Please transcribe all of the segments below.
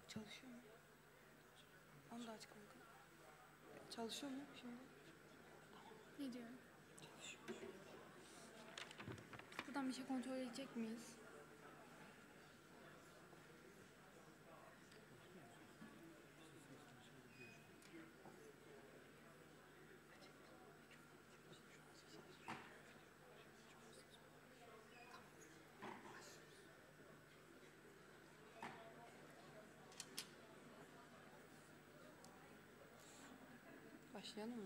Çalışıyor mu? Onu da aç kanka. Çalışıyor mu şimdi? Ne diyor? Buradan bir şey kontrol edecek miyiz? Başlayalım mı?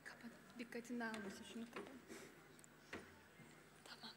Kapat. Dikkatini dağılmasın. Şunu kapat. Tamam.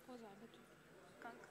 Poz ver Betül. Kanka.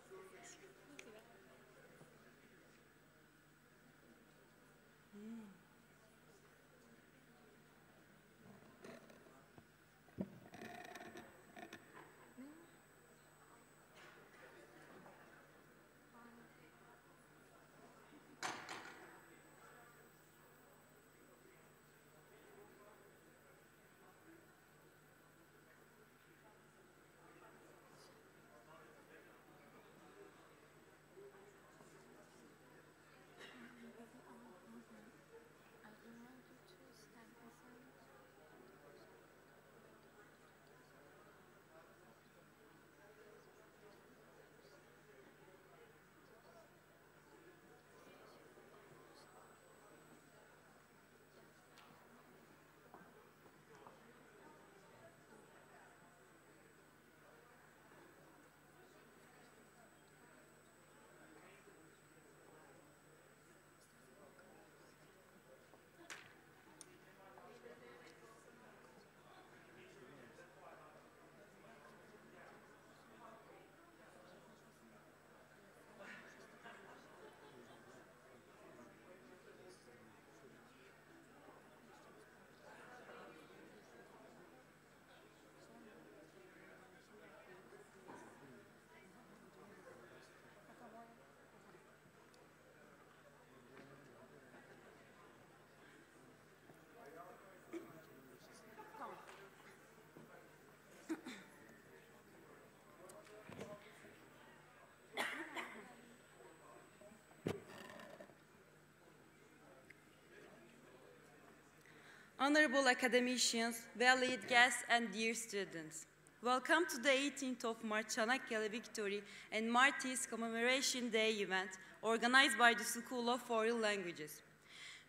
Honorable academicians, valued guests, and dear students, welcome to the 18th of March Çanakkale Victory and Martyrs Commemoration Day event organized by the School of Foreign Languages.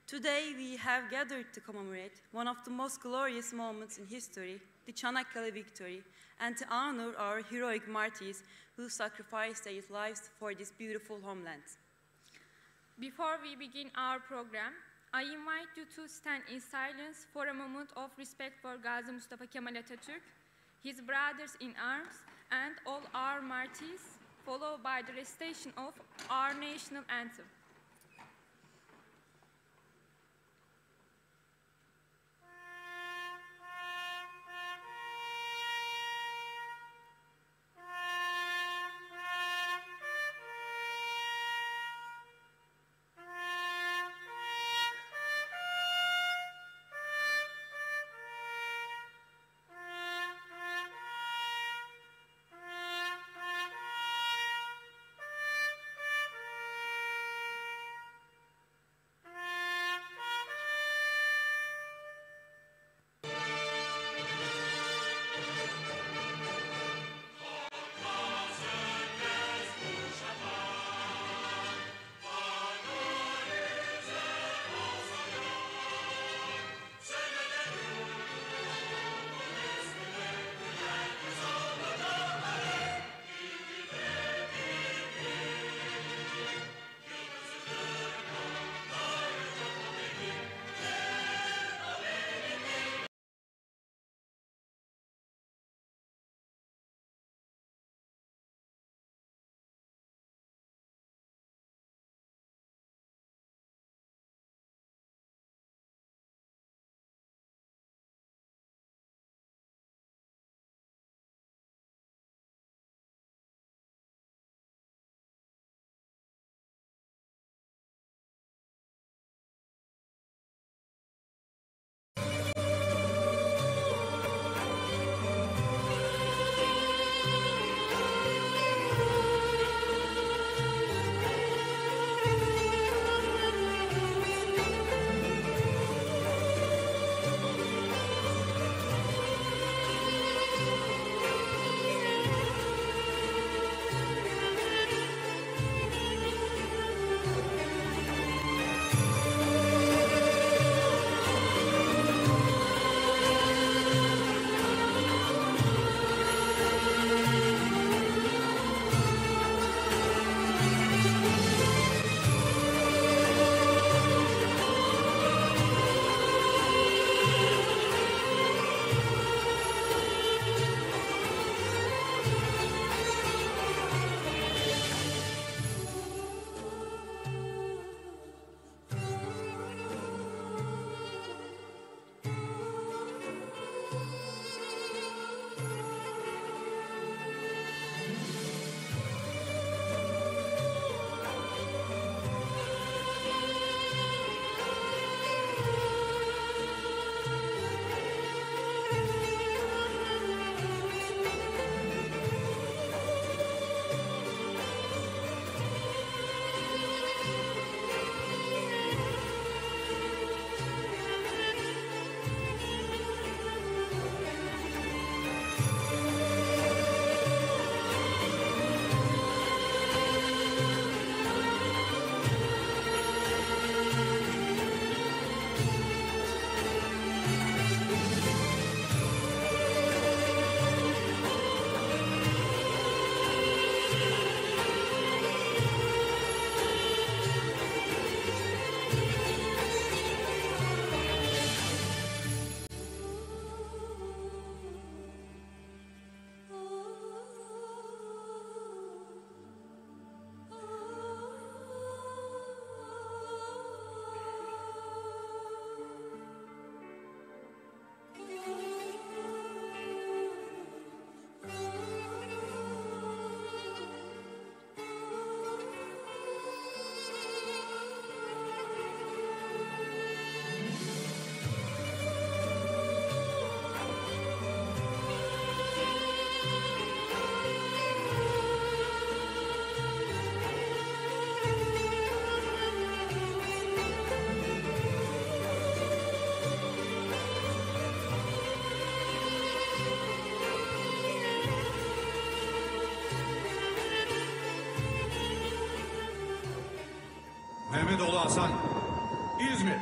Today we have gathered to commemorate one of the most glorious moments in history, the Çanakkale Victory, and to honor our heroic martyrs who sacrificed their lives for this beautiful homeland. Before we begin our program, I invite you to stand in silence for a moment of respect for Gazi Mustafa Kemal Atatürk, his brothers in arms, and all our martyrs, followed by the recitation of our national anthem. Mehmetoğlu Hasan, İzmir.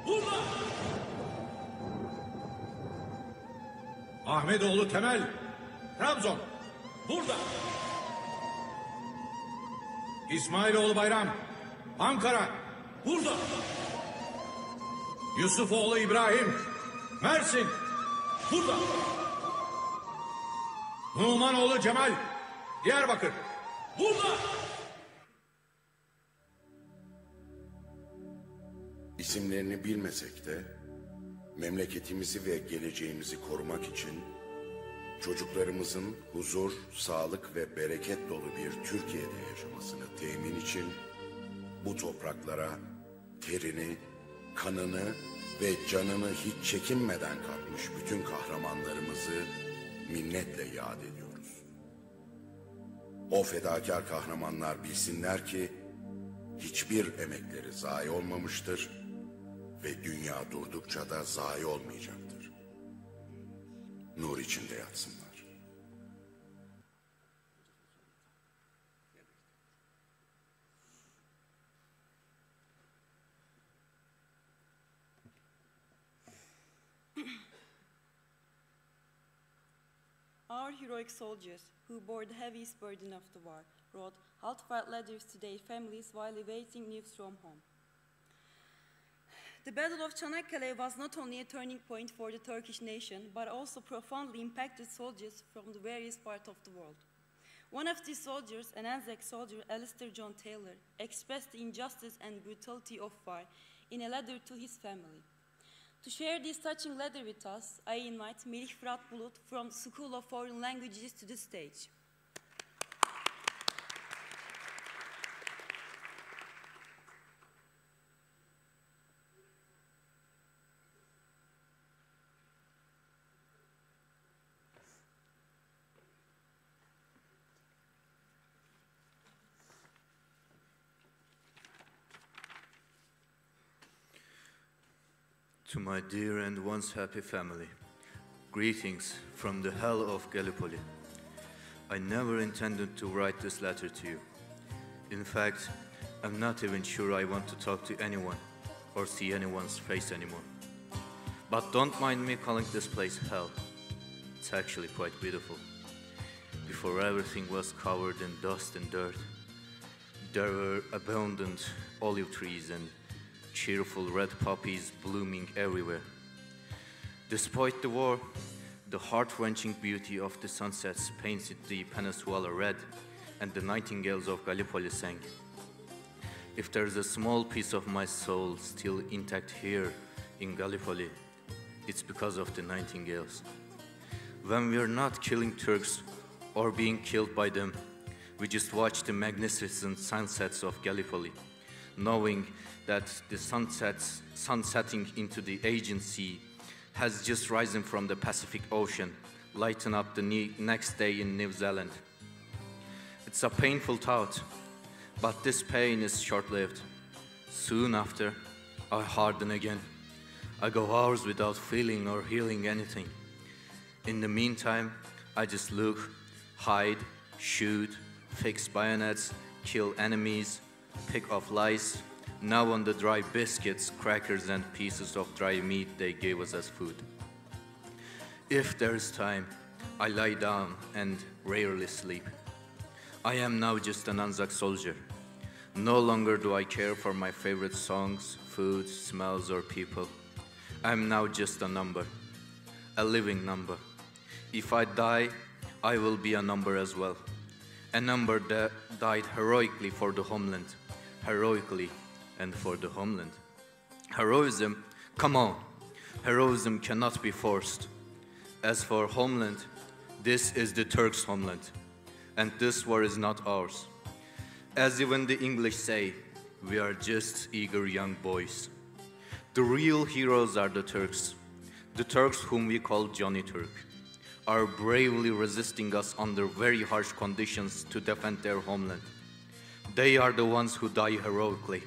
Burada! Ahmetoğlu Temel, Trabzon. Burada! İsmailoğlu Bayram, Ankara. Burada! Yusufoğlu İbrahim, Mersin. Burada! Numanoğlu Cemal, Diyarbakır. Burada! İsimlerini bilmesek de memleketimizi ve geleceğimizi korumak için çocuklarımızın huzur, sağlık ve bereket dolu bir Türkiye'de yaşamasını temin için bu topraklara terini, kanını ve canını hiç çekinmeden katmış bütün kahramanlarımızı minnetle yad ediyoruz. O fedakar kahramanlar bilsinler ki hiçbir emekleri zayi olmamıştır ve dünya durdukça da zayi olmayacaktır. Nur içinde yatsınlar. Our heroic soldiers, who bore the heaviest burden of the war, wrote heartfelt letters to their families while awaiting news from home. The Battle of Çanakkale was not only a turning point for the Turkish nation, but also profoundly impacted soldiers from the various parts of the world. One of these soldiers, an Anzac soldier, Alistair John Taylor, expressed the injustice and brutality of war in a letter to his family. To share this touching letter with us, I invite Melih Fırat Bulut from the School of Foreign Languages to the stage. To my dear and once happy family, greetings from the hell of Gallipoli. I never intended to write this letter to you. In fact, I'm not even sure I want to talk to anyone or see anyone's face anymore. But don't mind me calling this place hell. It's actually quite beautiful. Before everything was covered in dust and dirt, there were abundant olive trees and cheerful red poppies blooming everywhere. Despite the war, the heart-wrenching beauty of the sunsets painted the peninsula red, and the nightingales of Gallipoli sang. If there's a small piece of my soul still intact here in Gallipoli, it's because of the nightingales. When we're not killing Turks or being killed by them, we just watch the magnificent sunsets of Gallipoli, knowing that the sun setting into the Aegean Sea has just risen from the Pacific Ocean, lighten up the next day in New Zealand. It's a painful thought, but this pain is short-lived. Soon after, I harden again. I go hours without feeling or hearing anything. In the meantime, I just look, hide, shoot, fix bayonets, kill enemies, pick off lice, now on the dry biscuits, crackers, and pieces of dry meat they gave us as food. If there is time, I lie down and rarely sleep. I am now just an Anzac soldier. No longer do I care for my favorite songs, food, smells, or people. I am now just a number, a living number. If I die, I will be a number as well. A number that died heroically for the homeland, heroically and for the homeland. Heroism, come on, heroism cannot be forced. As for homeland, this is the Turks' homeland, and this war is not ours. As even the English say, we are just eager young boys. The real heroes are the Turks whom we call Johnny Turk, are bravely resisting us under very harsh conditions to defend their homeland. They are the ones who die heroically.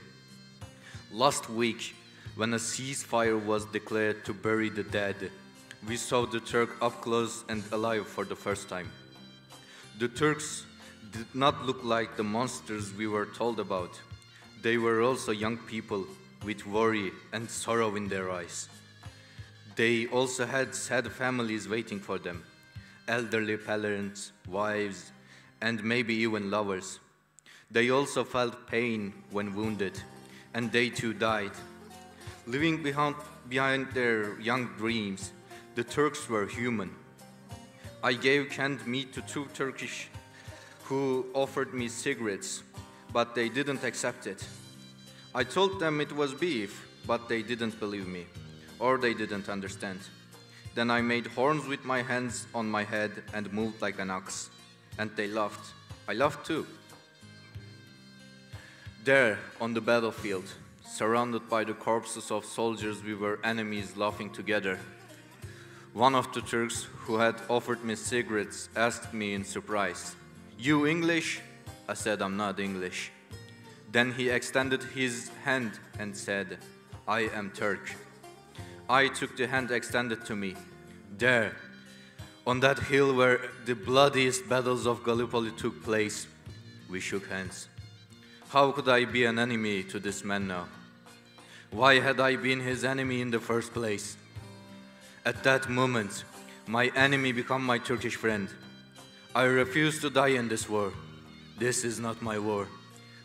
Last week, when a ceasefire was declared to bury the dead, we saw the Turk up close and alive for the first time. The Turks did not look like the monsters we were told about. they were also young people with worry and sorrow in their eyes. They also had sad families waiting for them, elderly parents, wives, and maybe even lovers. They also felt pain when wounded, and they too died. Living behind their young dreams, the Turks were human. I gave canned meat to 2 Turkish who offered me cigarettes, but they didn't accept it. I told them it was beef, but they didn't believe me, or they didn't understand. Then I made horns with my hands on my head and moved like an ox, and they laughed. I laughed too. There, on the battlefield, surrounded by the corpses of soldiers, we were enemies laughing together. One of the Turks who had offered me cigarettes asked me in surprise, "You English?" I said, "I'm not English." Then he extended his hand and said, "I am Turk." I took the hand extended to me. There, on that hill where the bloodiest battles of Gallipoli took place, we shook hands. How could I be an enemy to this man now? Why had I been his enemy in the first place? At that moment, my enemy became my Turkish friend. I refuse to die in this war. This is not my war,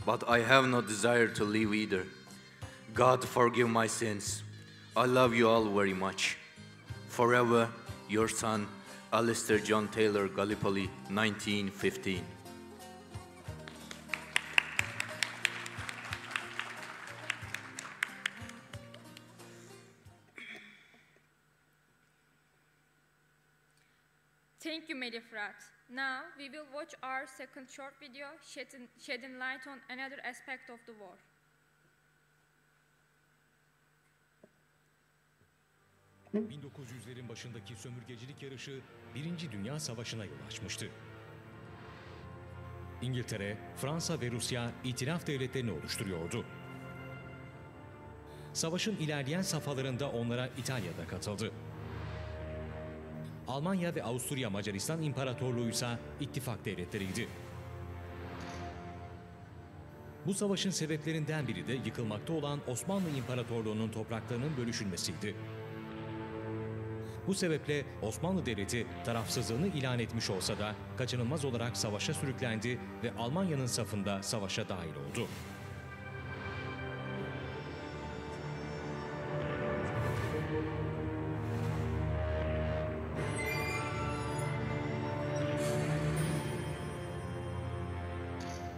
but I have no desire to leave either. God forgive my sins. I love you all very much. Forever, your son, Alistair John Taylor, Gallipoli, 1915. Thank you, Melifrat. Now, we will watch our second short video shedding light on another aspect of the war. ...1900'lerin başındaki sömürgecilik yarışı 1. Dünya Savaşı'na yol açmıştı. İngiltere, Fransa ve Rusya itilaf devletlerini oluşturuyordu. Savaşın ilerleyen safhalarında onlara İtalya'da katıldı. Almanya ve Avusturya Macaristan İmparatorluğu ise ittifak devletleriydi. Bu savaşın sebeplerinden biri de yıkılmakta olan Osmanlı İmparatorluğu'nun topraklarının bölüşülmesiydi. Bu sebeple Osmanlı Devleti tarafsızlığını ilan etmiş olsa da kaçınılmaz olarak savaşa sürüklendi ve Almanya'nın safında savaşa dahil oldu.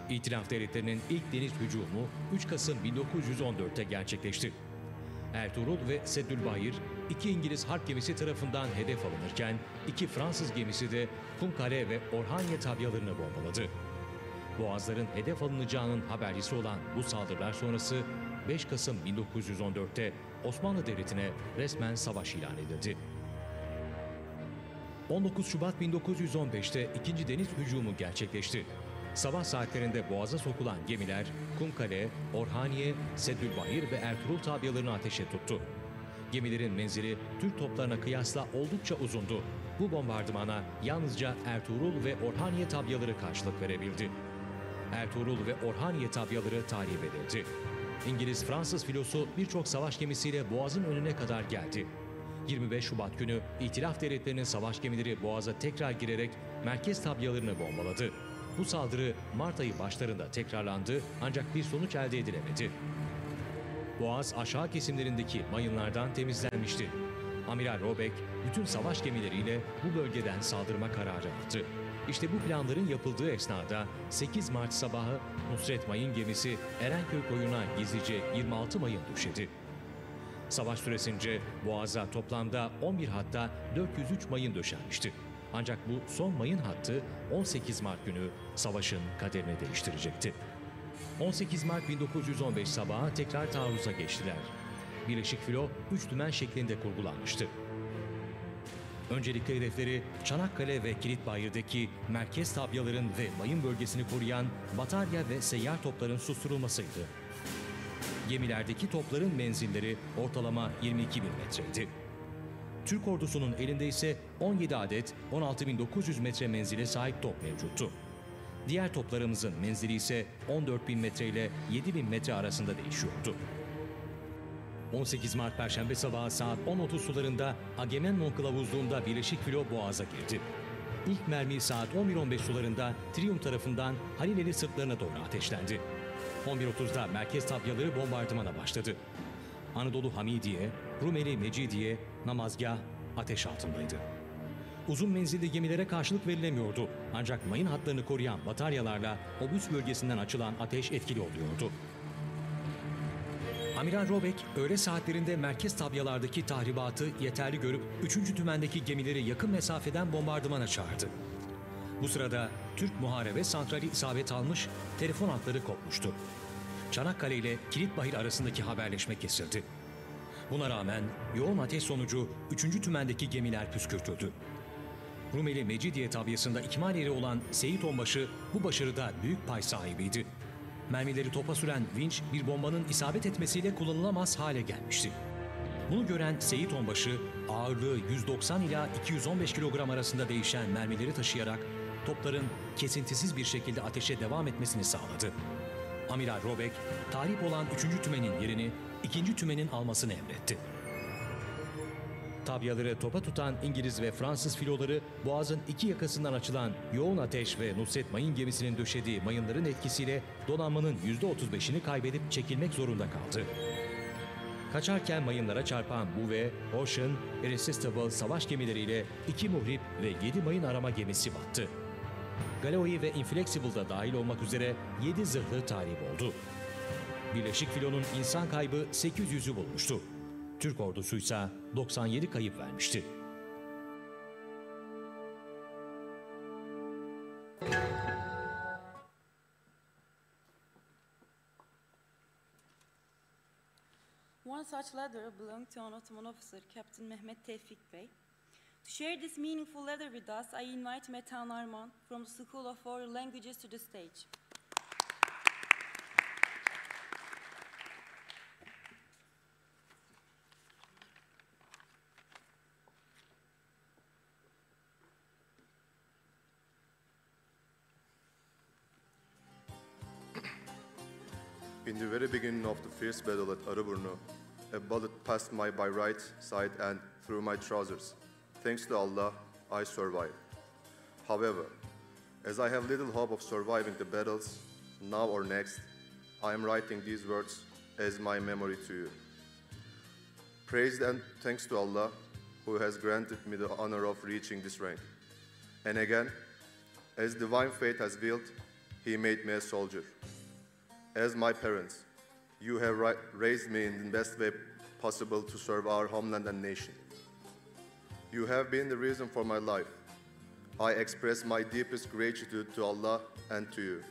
İtilaf devletlerinin ilk deniz hücumu 3 Kasım 1914'te gerçekleşti. Ertuğrul ve Seddülbahir, 2 İngiliz harp gemisi tarafından hedef alınırken 2 Fransız gemisi de Kumkale ve Orhaniye tabyalarını bombaladı. Boğazların hedef alınacağının habercisi olan bu saldırılar sonrası 5 Kasım 1914'te Osmanlı Devleti'ne resmen savaş ilan edildi. 19 Şubat 1915'te 2. deniz hücumu gerçekleşti. Sabah saatlerinde boğaza sokulan gemiler Kumkale, Orhaniye, Seddülbahir ve Ertuğrul tabyalarını ateşe tuttu. Gemilerin menzili Türk toplarına kıyasla oldukça uzundu. Bu bombardımana yalnızca Ertuğrul ve Orhaniye tabyaları karşılık verebildi. Ertuğrul ve Orhaniye tabyaları tahrip edildi. İngiliz-Fransız filosu birçok savaş gemisiyle boğazın önüne kadar geldi. 25 Şubat günü İtilaf devletlerinin savaş gemileri boğaza tekrar girerek merkez tabyalarını bombaladı. Bu saldırı Mart ayı başlarında tekrarlandı ancak bir sonuç elde edilemedi. Boğaz aşağı kesimlerindeki mayınlardan temizlenmişti. Amiral Robeck bütün savaş gemileriyle bu bölgeden saldırma kararı aldı. İşte bu planların yapıldığı esnada 8 Mart sabahı Nusret Mayın gemisi Erenköy koyuna gizlice 26 mayın döşedi. Savaş süresince Boğaz'a toplamda 11 hatta 403 mayın döşenmişti. Ancak bu son mayın hattı 18 Mart günü savaşın kaderini değiştirecekti. 18 Mart 1915 sabahı tekrar taarruza geçtiler. Birleşik filo 3 dümen şeklinde kurgulanmıştı. Öncelikli hedefleri Çanakkale ve Kilitbayır'daki merkez tabyaların ve mayın bölgesini koruyan batarya ve seyyar topların susturulmasıydı. Gemilerdeki topların menzilleri ortalama 22.000 metreydi. Türk ordusunun elinde ise 17 adet 16.900 metre menzile sahip top mevcuttu. Diğer toplarımızın menzili ise 14.000 metre ile 7.000 metre arasında değişiyordu. 18 Mart Perşembe sabahı saat 10.30 sularında Agamemnon kılavuzluğunda Birleşik Filo Boğaz'a girdi. İlk mermi saat 11.15 sularında Trium tarafından Halileli sırtlarına doğru ateşlendi. 11.30'da merkez tabyaları bombardımana başladı. Anadolu Hamidiye, Rumeli Mecidiye, namazgah ateş altındaydı. Uzun menzilli gemilere karşılık verilemiyordu. Ancak mayın hatlarını koruyan bataryalarla obüs bölgesinden açılan ateş etkili oluyordu. Amiral Robek, öğle saatlerinde merkez tabyalardaki tahribatı yeterli görüp 3. tümendeki gemileri yakın mesafeden bombardımana çağırdı. Bu sırada Türk Muharebe Santrali isabet almış, telefon hatları kopmuştu. Çanakkale ile Kilitbahir arasındaki haberleşme kesildi. Buna rağmen yoğun ateş sonucu 3. tümendeki gemiler püskürtüldü. Rumeli Mecidiye tabyasında ikmal yeri olan Seyit Onbaşı bu başarıda büyük pay sahibiydi. Mermileri topa süren vinç bir bombanın isabet etmesiyle kullanılamaz hale gelmişti. Bunu gören Seyit Onbaşı ağırlığı 190 ila 215 kilogram arasında değişen mermileri taşıyarak topların kesintisiz bir şekilde ateşe devam etmesini sağladı. Amiral Robek, tahrip olan 3. tümenin yerini 2. tümenin almasını emretti. Tabyaları topa tutan İngiliz ve Fransız filoları Boğaz'ın iki yakasından açılan yoğun ateş ve Nusret Mayın gemisinin döşediği mayınların etkisiyle donanmanın %35'ini kaybedip çekilmek zorunda kaldı. Kaçarken mayınlara çarpan Bouvet, Ocean, Irresistible savaş gemileriyle 2 muhrip ve 7 mayın arama gemisi battı. Galloway ve Inflexible da dahil olmak üzere 7 zırhlı tahrip oldu. Birleşik Filo'nun insan kaybı 800'ü bulmuştu. Türk ordusuysa 97 kayıp vermişti. One such letter belonged to an Ottoman officer, Captain Mehmet Tevfik Bey. To share this meaningful letter with us, I invite Metehan Arman from the School of Foreign Languages to the stage. In the very beginning of the fierce battle at Arıburnu, a bullet passed by right side and through my trousers. Thanks to Allah, I survived. However, as I have little hope of surviving the battles, now or next, I am writing these words as my memory to you. Praise and thanks to Allah, who has granted me the honor of reaching this rank. And again, as divine fate has willed, He made me a soldier. As my parents, you have raised me in the best way possible to serve our homeland and nation. You have been the reason for my life. I express my deepest gratitude to Allah and to you.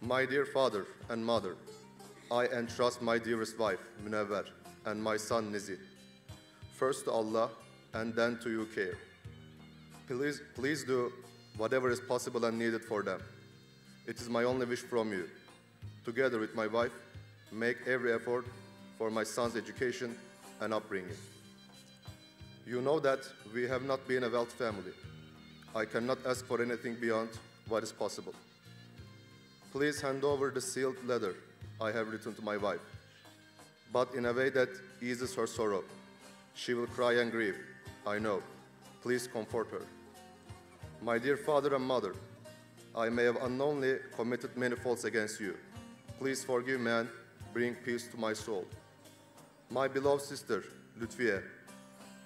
My dear father and mother, I entrust my dearest wife, Münevver, and my son, Nizi. First to Allah, and then to your care. Please do whatever is possible and needed for them. It is my only wish from you. Together with my wife, make every effort for my son's education and upbringing. You know that we have not been a wealthy family. I cannot ask for anything beyond what is possible. Please hand over the sealed letter I have written to my wife, but in a way that eases her sorrow. She will cry and grieve, I know. Please comfort her. My dear father and mother, I may have unknowingly committed many faults against you. Please forgive me and bring peace to my soul. My beloved sister, Lütfiye,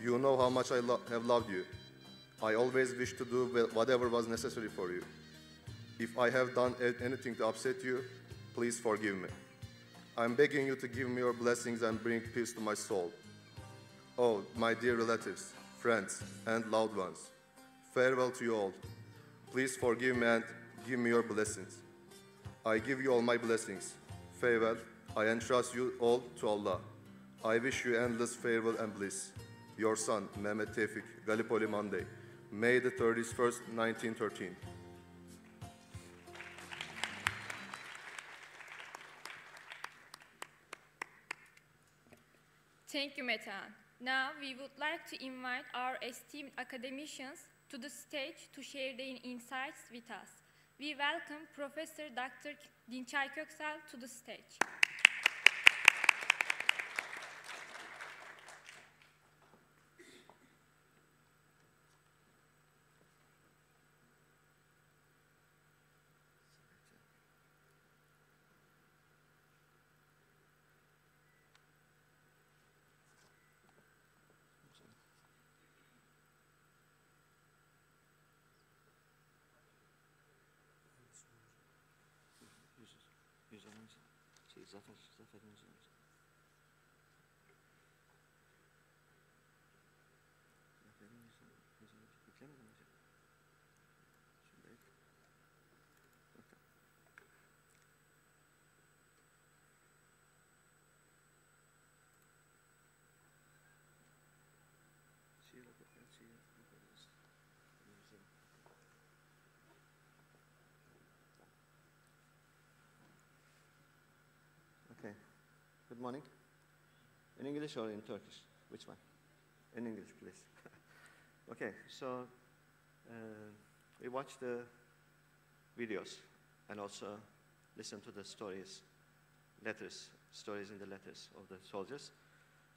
you know how much I have loved you. I always wished to do whatever was necessary for you. If I have done anything to upset you, please forgive me. I'm begging you to give me your blessings and bring peace to my soul. Oh, my dear relatives, friends, and loved ones, farewell to you all. Please forgive me and give me your blessings. I give you all my blessings. Farewell. I entrust you all to Allah. I wish you endless farewell and bliss. Your son, Mehmet Tevfik, Gallipoli, Monday, May the 31st, 1913. Thank you, Metehan. Now we would like to invite our esteemed academicians to the stage to share their insights with us. We welcome Professor Dr. Dinçay Köksal to the stage. Zaferi'nin üzerinde. Zaferi'nin üzerinde yüklemedim hocam. Şurada yok. Bakın. Şiir okuyalım, şiir okuyalım. Okay. Good morning. In English or in Turkish? Which one? In English, please. Okay, so we watched the videos and also listened to the stories in the letters of the soldiers.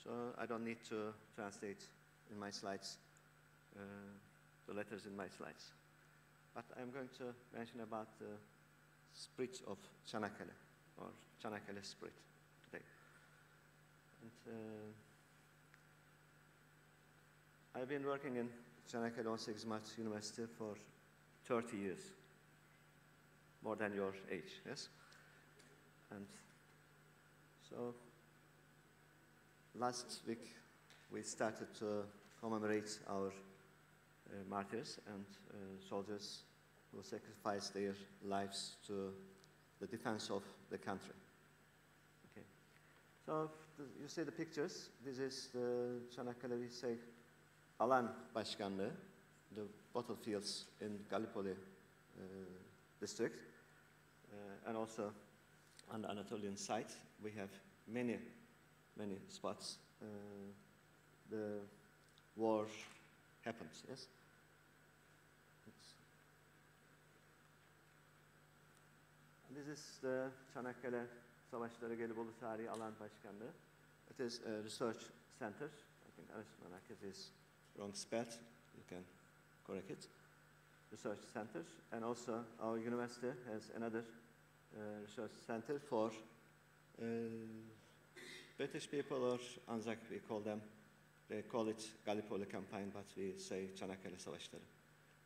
So I don't need to translate in my slides the letters in my slides. But I'm going to mention about the spirit of Çanakkale, or Çanakkale spirit today. And I've been working in Çanakkale 18 Mart University for 30 years, more than your age, yes? And so last week we started to commemorate our martyrs and soldiers who sacrificed their lives to the defense of the country. Okay. So you see the pictures. This is the Çanakkale, we say, Alan Başkanlığı, the battlefields in Gallipoli district. And also on the Anatolian side, we have many spots. The war happened, yes? This is the Çanakkale Savaşları Gelibolu Tarihi Alan Başkanlığı. It is a research center. I think Araştırma is wrong spelled. You can correct it. Research center. And also our university has another research center for British people, or Anzac we call them. They call it Gallipoli campaign, but we say Çanakkale Savaşları,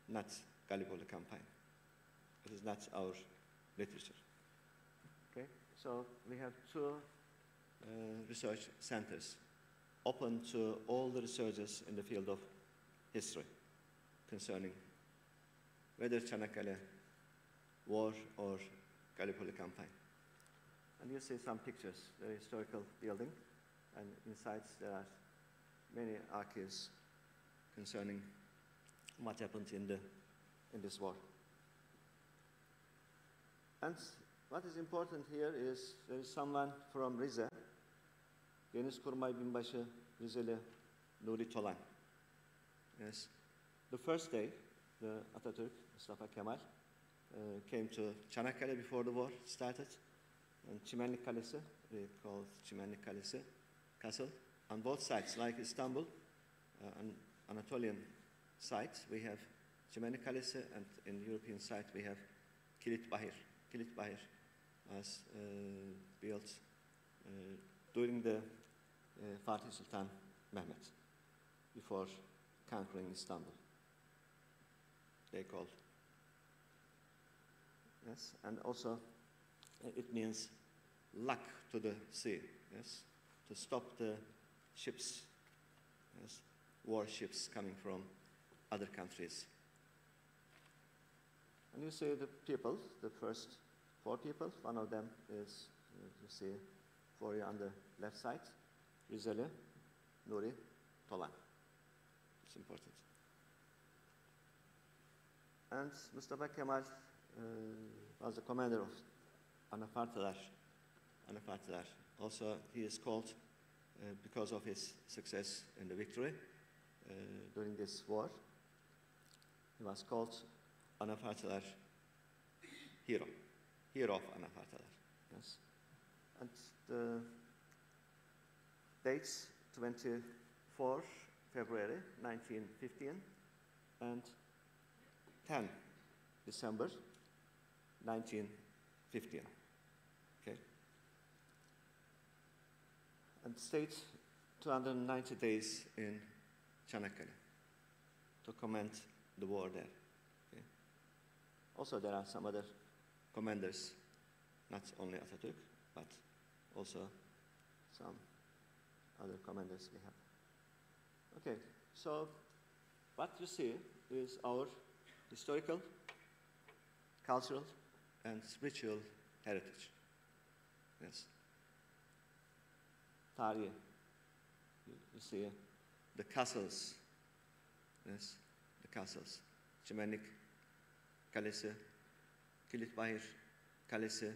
not Gallipoli campaign. It is not our literature. Okay, so we have two research centers open to all the researchers in the field of history concerning whether Çanakkale war or Gallipoli campaign. And you see some pictures, the historical building, and inside there are many archives concerning what happened in this war. And what is important here is there is someone from Rize, Genelkurmay Binbaşı Rizeli Nuri Tolan. Yes. The first day, the Atatürk, Mustafa Kemal, came to Çanakkale before the war started. And Çimenlik Kalesi, we call Çimenlik Kalesi castle. On both sides, like Istanbul, on Anatolian side, we have Çimenlik Kalesi, and in European side, we have Kilit Bahir. Kilit Bahir was built during the Fatih Sultan Mehmet, before conquering Istanbul. They called. Yes, and also it means lock to the sea, yes, to stop the ships, yes, warships coming from other countries. And you see the people, the first 4 people. One of them is, you see, for you on the left side, Rizeli Nuri Tolan. It's important. And Mustafa Kemal was the commander of Anafartalar. Also, he is called because of his success in the victory during this war. He was called Anafartalar hero, hero of Anafartalar. Yes, and the dates 24 February 1915 and 10 December 1915. Okay, and stayed 290 days in Çanakkale to command the war there. Okay. Also, there are some other commanders, not only Atatürk, but also some other commanders we have. Okay, so what you see is our historical, cultural, and spiritual heritage. Yes. Tarihi. You see the castles. Yes, the castles. Çimenlik Kalesi, Kilitbahir Kalesi,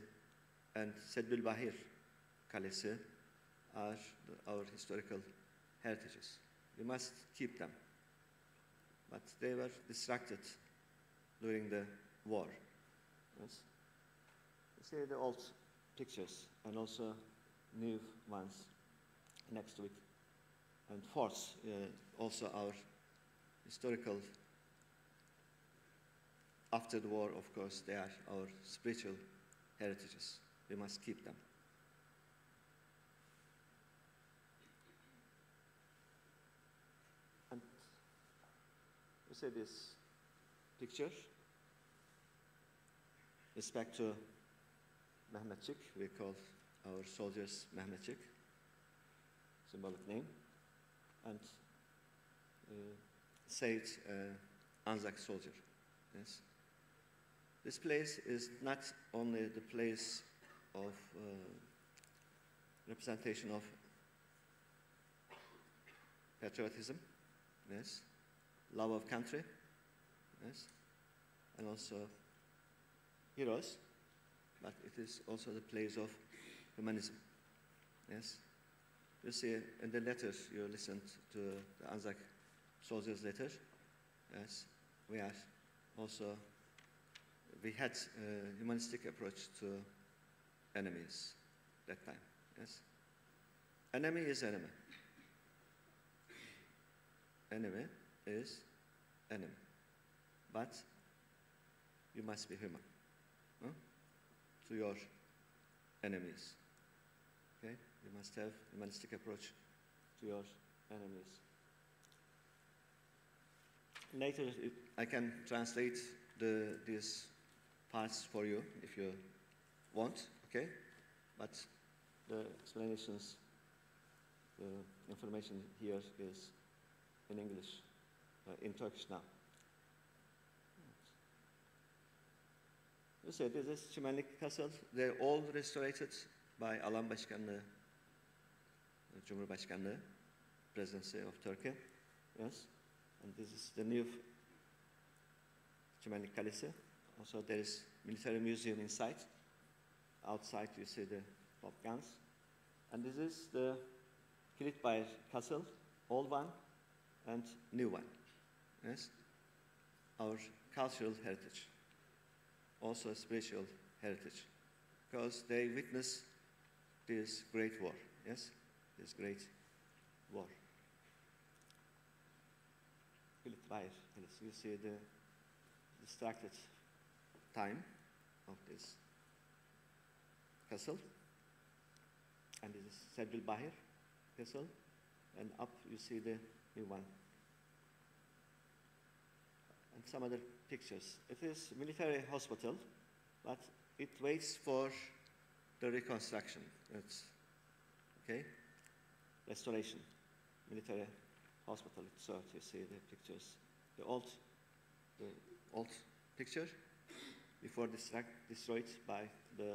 and Seddülbahir Kalesi are our historical heritages. We must keep them. But they were distracted during the war. Yes. You see the old pictures and also new ones next week. And fourth, also our historical, after the war, of course, they are our spiritual heritages. We must keep them. And you see this picture, respect to Mehmetçik, we call our soldiers Mehmetçik, symbolic name, and said Anzac soldier. Yes. This place is not only the place of representation of patriotism, yes, love of country, yes, and also heroes, but it is also the place of humanism. Yes. You see in the letters you listened to the Anzac soldiers' letter. Yes, we had a humanistic approach to enemies that time. Yes, enemy is enemy. Enemy is enemy, but you must be human to your enemies. Okay, you must have a humanistic approach to your enemies. Later, I can translate these parts for you if you want, okay? But the explanations, the information here is in English, in Turkish now. You see, this is Çimenlik Castle. They're all restored by Alan Başkanlığı, Cumhurbaşkanlığı, Presidency of Turkey. Yes. And this is the new Çimenlik Kalesi. Also, there is military museum inside. Outside, you see the pop guns. And this is the Kilitbahir Castle, old one and new one. Yes, our cultural heritage, also spiritual heritage, because they witnessed this great war. Yes, this great war. You see the distracted time of this castle, and this is Seddülbahir castle, and up you see the new one, and some other pictures. It is a military hospital, but it waits for the reconstruction. It's okay, restoration, military hospital. So you see the pictures, the old picture before destroyed by the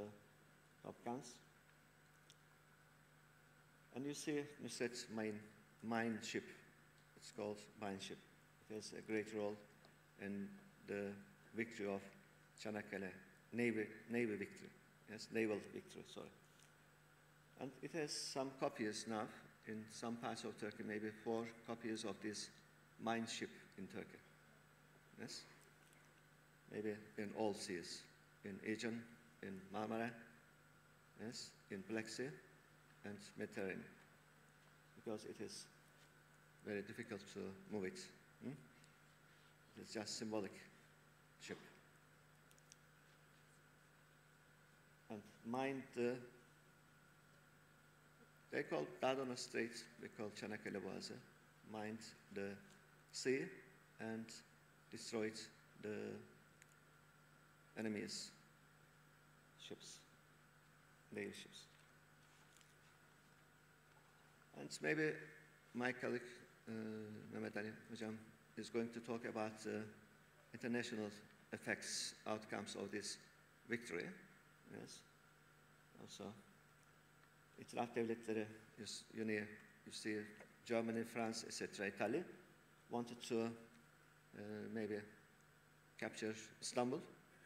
top guns. And you see Nusret's mine ship. It's called mine ship. It has a great role in the victory of Çanakkale, Navy victory. Yes, naval victory, sorry. And it has some copies now in some parts of Turkey, maybe 4 copies of this mine ship in Turkey. Yes, maybe in all seas, in Aegean, in Marmara, yes, in Black Sea, and Mediterranean, because it is very difficult to move it. It's just symbolic ship. And mind they call Dardana Strait, we call Çanakkale Boğazı, mind the sea and destroyed the enemy's ships, their ships. And maybe my colleague, Mehmet Ali Hocam, is going to talk about international effects, outcomes of this victory. Yes. Also, İtilaf Devletleri, you see Germany, France, etc., Italy, wanted to maybe capture Istanbul,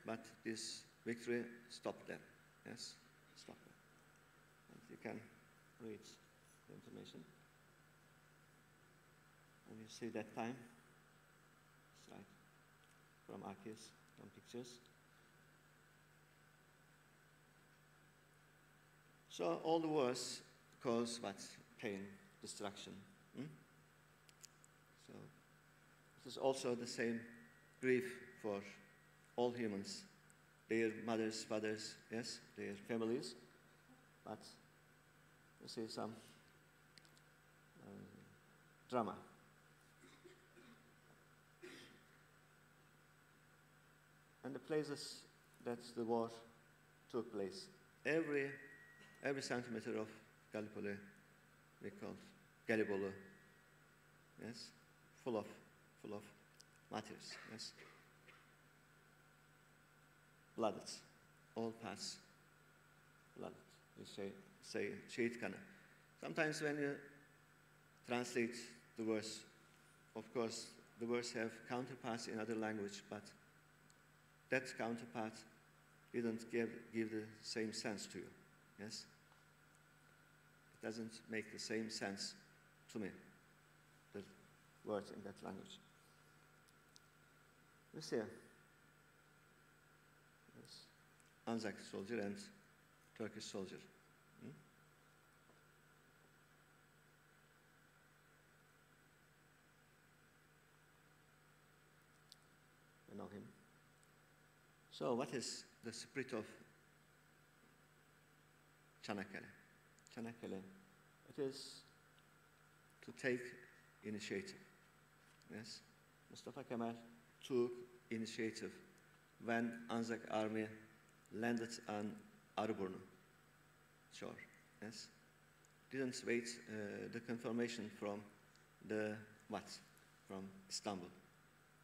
but this victory stopped them. Yes, stopped them. And you can read the information. And you see that time, it's right, from archives, from pictures. So all the wars cause what? Pain, destruction. So it is also the same grief for all humans, their mothers, fathers, yes, their families. But you see some drama. And the places that the war took place, every centimeter of Gallipoli, we call Gallipoli, yes, full of martyrs, yes, blooded, all parts blooded. We say Şehit kanı. Sometimes when you translate the verse, of course, the words have counterparts in other language, but that counterpart didn't give the same sense to you, yes? It doesn't make the same sense to me, the words in that language. You see, yes, Anzac soldier and Turkish soldier. You know him. So what is the spirit of Çanakkale? Çanakkale, it is to take initiative. Yes, Mustafa Kemal took initiative when Anzac army landed on Arıburnu shore. Yes, didn't wait the confirmation from from Istanbul,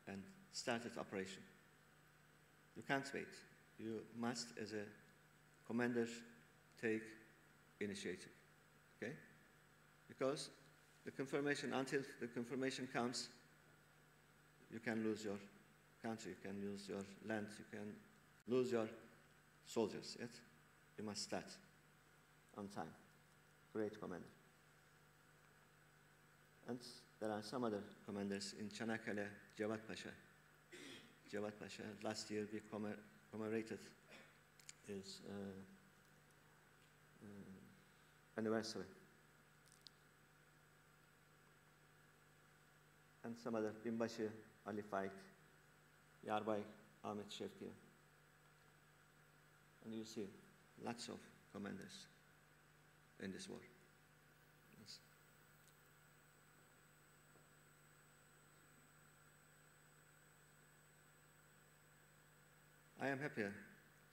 and started operation. You can't wait. You must, as a commander, take initiative, okay? Because the confirmation, until the confirmation comes, you can lose your country, you can lose your land, you can lose your soldiers, yet you must start on time. Great commander. And there are some other commanders in Çanakkale, Cevat Pasha. Cevat Pasha, last year we commemorated his anniversary. And some other, Binbaşı Ali Faik, Yarbay Ahmet Şevki. And you see lots of commanders in this war. Yes. I am happier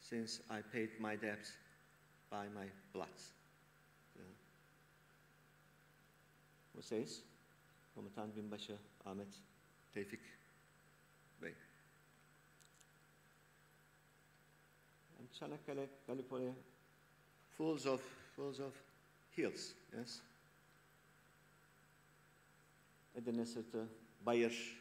since I paid my debt by my blood. Who says? Komutan Binbaşı Ahmet Tevfik Bey. And Çanakkale, Gallipoli, full of hills, yes. Edirne sırtı, bayır.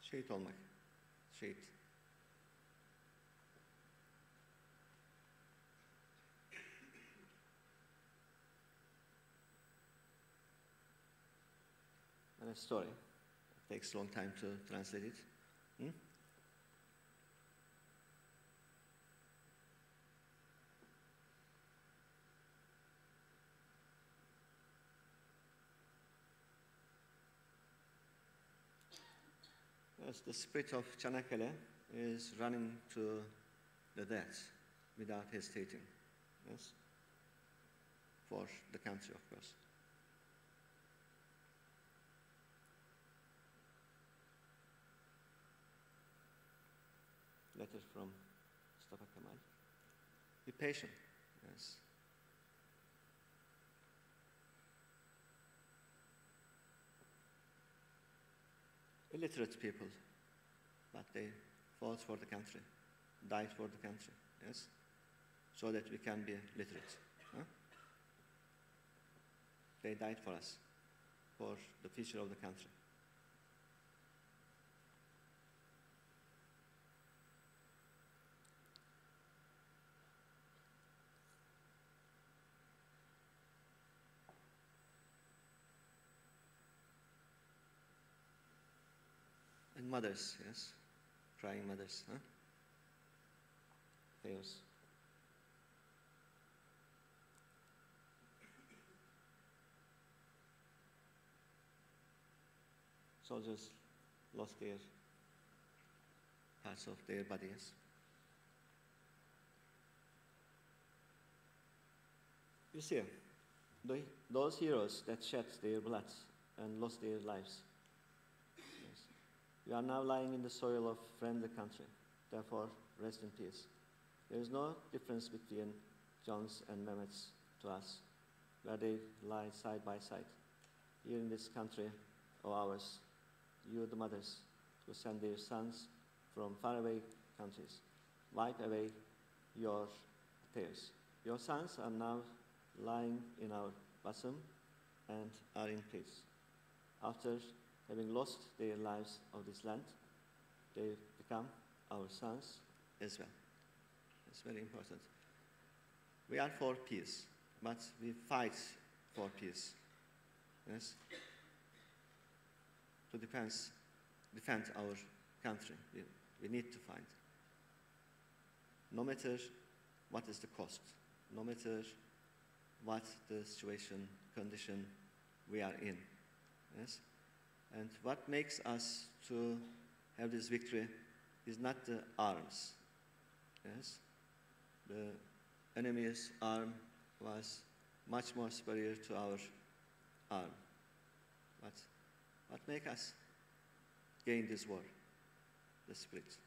Şehit olmak, şehit. story. It takes a long time to translate it. Yes, the spirit of Çanakkale is running to the death without hesitating. Yes, for the country, of course. Letter from Mustafa Kemal. Be patient. Yes. Illiterate people, but they fought for the country, died for the country, yes, so that we can be literate. Huh? They died for us, for the future of the country. And mothers, yes, crying mothers, huh? Chaos. Soldiers lost their parts of their bodies. You see, those heroes that shed their blood and lost their lives, yes, you are now lying in the soil of friendly country. Therefore, rest in peace. There is no difference between John's and Mehmet's to us, where they lie side by side. Here in this country of ours, you, the mothers, who send their sons from faraway countries, wipe away your tears. Your sons are now lying in our bosom and are in peace. After having lost their lives of this land, they become our sons as well. It's very important. We are for peace, but we fight for peace. Yes? To defend our country, we need to fight. No matter what is the cost, no matter what the situation, condition we are in. Yes? And what makes us to have this victory is not the arms. Yes? The enemy's arm was much more superior to our arm. But what makes us gain this war? The spirit.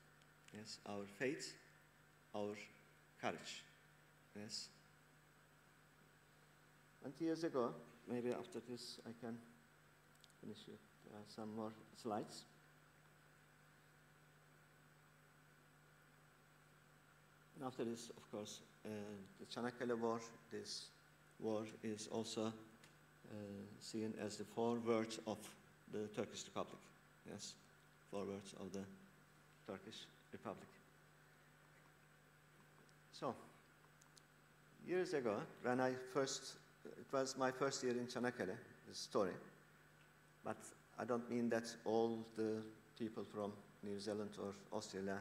Yes? Our faith, our courage. Yes? 20 years ago, maybe after this I can finish it. There are some more slides. And after this, of course, the Çanakkale War, this war is also seen as the 4 words of the Turkish Republic. Yes, 4 words of the Turkish Republic. So, years ago, when it was my first year in Çanakkale, this story, but I don't mean that all the people from New Zealand or Australia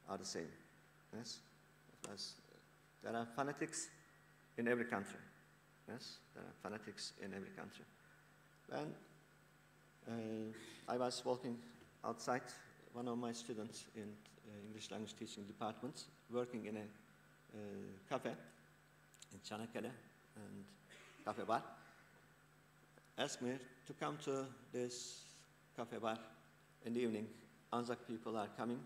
are the same. Yes, there are fanatics in every country. Yes, there are fanatics in every country. When I was walking outside, one of my students in English language teaching department, working in a cafe in Çanakkale and cafe bar, asked me to come to this cafe bar in the evening. Anzac people are coming.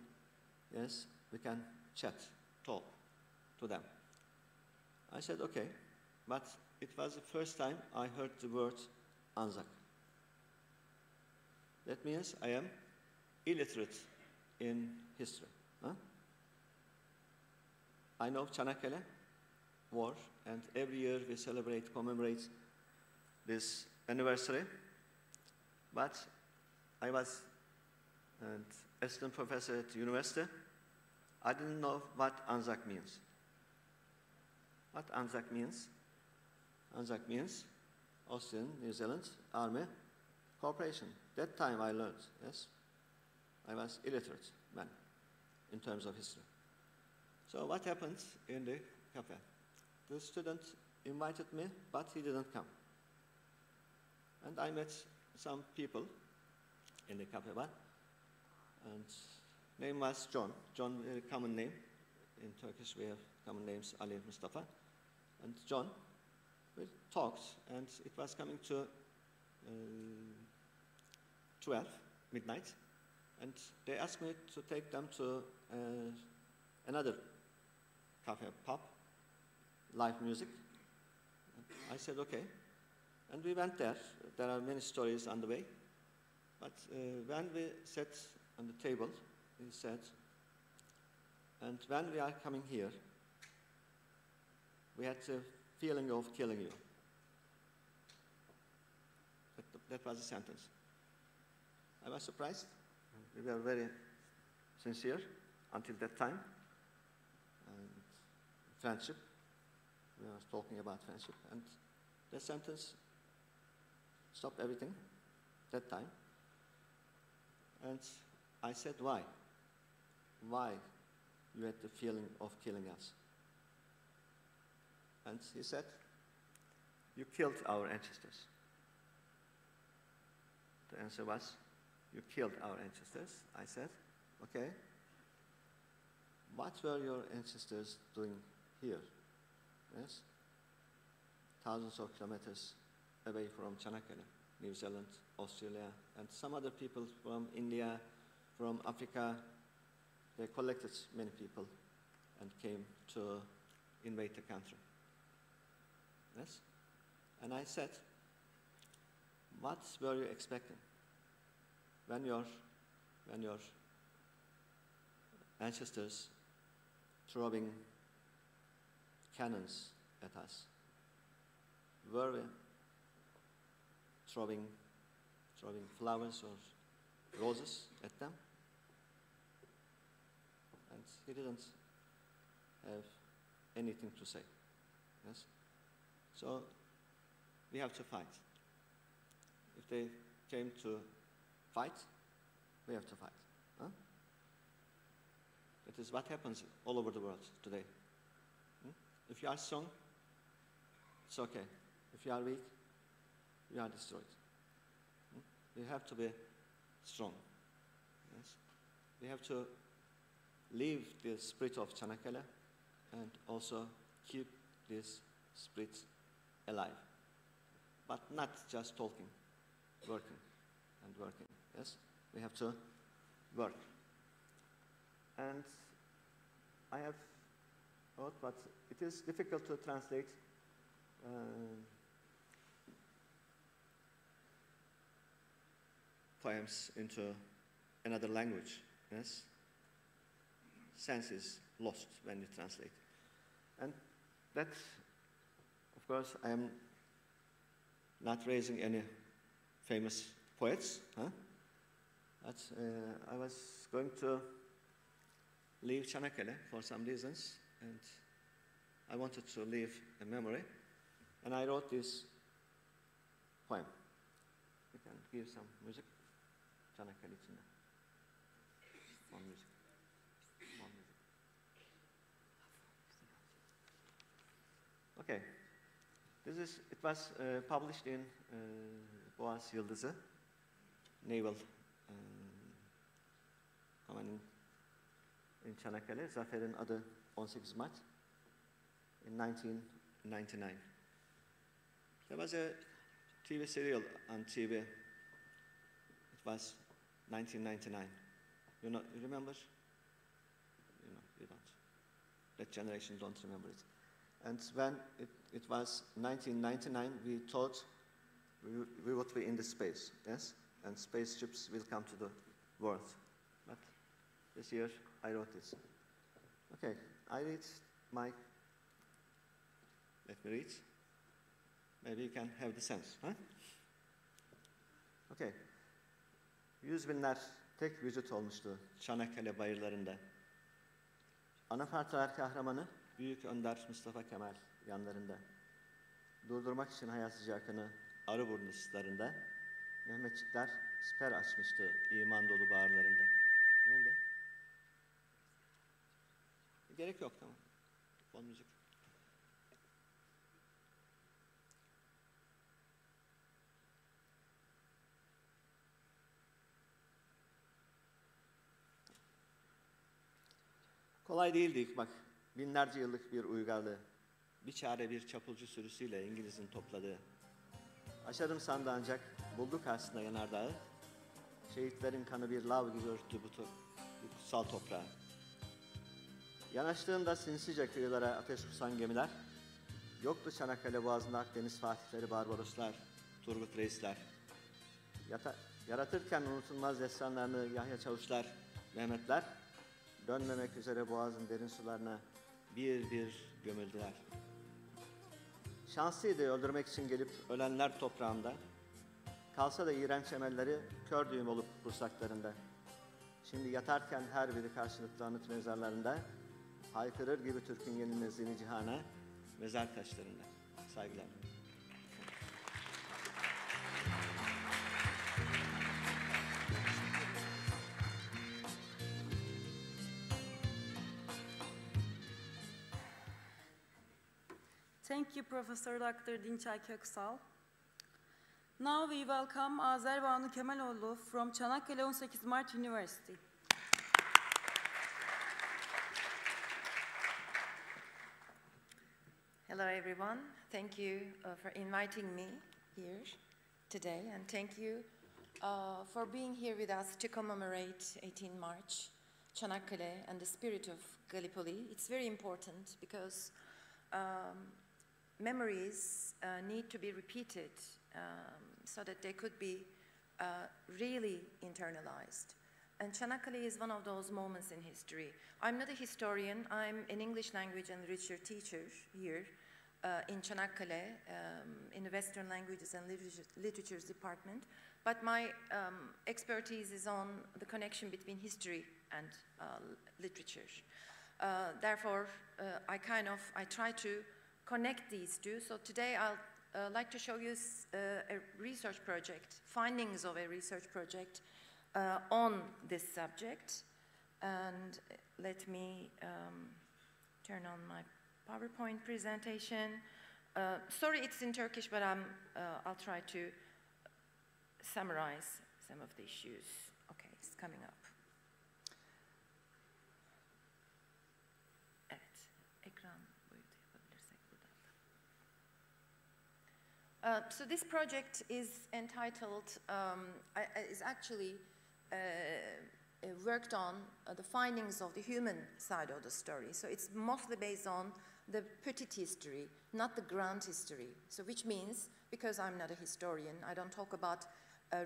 Yes, we can chat, talk to them. I said, okay, but it was the first time I heard the word Anzac. That means I am illiterate in history. Huh? I know Çanakkale War, and every year we commemorate this anniversary, but I was an assistant professor at the university. I didn't know what Anzac means. What Anzac means? Anzac means Austrian New Zealand Army Corporation. that time I learned, yes, I was illiterate man in terms of history. So what happened in the cafe? The student invited me, but he didn't come. And I met some people in the cafe bar, and name was John. John, very common name. In Turkish we have common names, Ali, Mustafa. And John, we talked, and it was coming to 12, midnight, and they asked me to take them to another cafe, pub, live music. I said, okay. And we went there. There are many stories on the way. But when we sat on the table, he said, and when we are coming here, we had the feeling of killing you. That was the sentence. I was surprised. We were very sincere until that time. And friendship. We were talking about friendship. And that sentence stopped everything that time. And I said, why? Why you had the feeling of killing us? And he said, you killed our ancestors. The answer was, you killed our ancestors. I said, okay. What were your ancestors doing here? Yes? Thousands of kilometers away from Çanakkale, New Zealand, Australia, and some other people from India, from Africa. They collected many people and came to invade the country. Yes? And I said, what were you expecting when your ancestors throwing cannons at us? Were we throwing flowers or roses at them? And he didn't have anything to say. Yes? So we have to fight. If they came to fight, we have to fight. Huh? That is what happens all over the world today. If you are strong, it's okay. If you are weak, you are destroyed. We have to be strong. Yes? We have to leave the spirit of Çanakkale and also keep this spirit alive. But not just talking, working and working. Yes? We have to work. And I have thought, but it is difficult to translate poems into another language. Yes? Sense is lost when you translate. And that, of course, I am not raising any famous poets, huh? But I was going to leave Çanakkale for some reasons, and I wanted to leave a memory, and I wrote this poem. You can give some music. Çanakkale içinde. One music. One music. Okay. It was published in Boğaz Yıldızı, Naval Command in Çanakkale. Zaferi'nin adı 18 Mart in 1999. There was a TV serial on TV. It was 1999. You remember? You don't. That generation don't remember it. And when it was 1999, we thought we would be in the space, yes? And spaceships will come to the world. But this year, I wrote this. Okay, I read my... Let me read. Maybe you can have the sense, huh? Okay. 100 binler tek vücut olmuştu Çanakkale bayırlarında. Anafartalar kahramanı Büyük Önder Mustafa Kemal yanlarında. Durdurmak için hayat sıcakını Arıburnu sıslarında. Mehmetçikler siper açmıştı iman dolu bağırlarında. Ne oldu? Gerek yok, tamam. Fon müzik. Kolay değildi bak. Binlerce yıllık bir uygarlığı, bir çare bir çapulcu sürüsüyle İngiliz'in topladığı. Aşarım sandı ancak buldu karşısında yanardağı. Şehitlerin kanı bir lav gibi örttü bu kutsal toprağı. Yanaştığında sinsice kıyılara ateş kusan gemiler. Yoktu Çanakkale boğazında Akdeniz fatihleri, Barbaroslar, Turgut Reisler. Yaratırken unutulmaz destanlarını Yahya Çavuşlar, Mehmetler, dönmemek üzere boğazın derin sularına bir bir gömüldüler. Şanslıydı öldürmek için gelip ölenler toprağımda. Kalsa da iğrenç emelleri kör düğüm olup kursaklarında. Şimdi yatarken her biri karşılıklı anıt mezarlarında, haykırır gibi Türk'ün yenilmezliğini cihana, mezar taşlarında. Saygılar. Thank you, Professor Dr. Dinçay Köksal. Now we welcome Azer Banu Kemaloğlu from Çanakkale 18 Mart University. Hello everyone, thank you for inviting me here today, and thank you for being here with us to commemorate 18 March, Çanakkale and the spirit of Gallipoli. It's very important because memories need to be repeated so that they could be really internalized. And Çanakkale is one of those moments in history. I'm not a historian, I'm an English language and literature teacher here in Çanakkale, in the Western Languages and Literatures department, but my expertise is on the connection between history and literature. Therefore, I try to connect these two. So today I'll like to show you a research project, findings of a research project on this subject. And let me turn on my PowerPoint presentation. Sorry, it's in Turkish, but I'll try to summarize some of the issues. Okay, it's coming up. Evet, ekran boyutu yapabilirsek buradan. So this project is entitled, is actually worked on the findings of the human side of the story. So it's mostly based on the petite history, not the grand history. So which means, because I'm not a historian, I don't talk about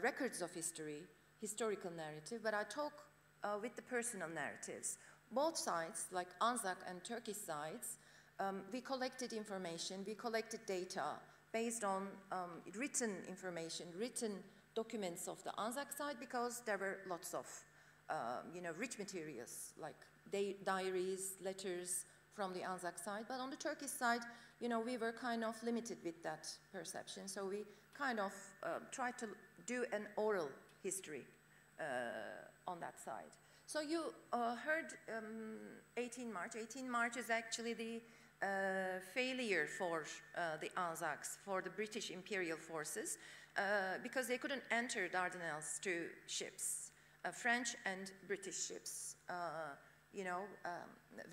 records of history, historical narrative, but I talk with the personal narratives. Both sides, like Anzac and Turkish sides, we collected information, we collected data based on written information, written documents of the Anzac side, because there were lots of rich materials like diaries, letters from the Anzac side. But on the Turkish side, we were kind of limited with that perception. So we kind of tried to do an oral history on that side. So you heard 18 March. 18 March is actually the failure for the Anzacs, for the British imperial forces, because they couldn't enter Dardanelles to ships. French and British ships,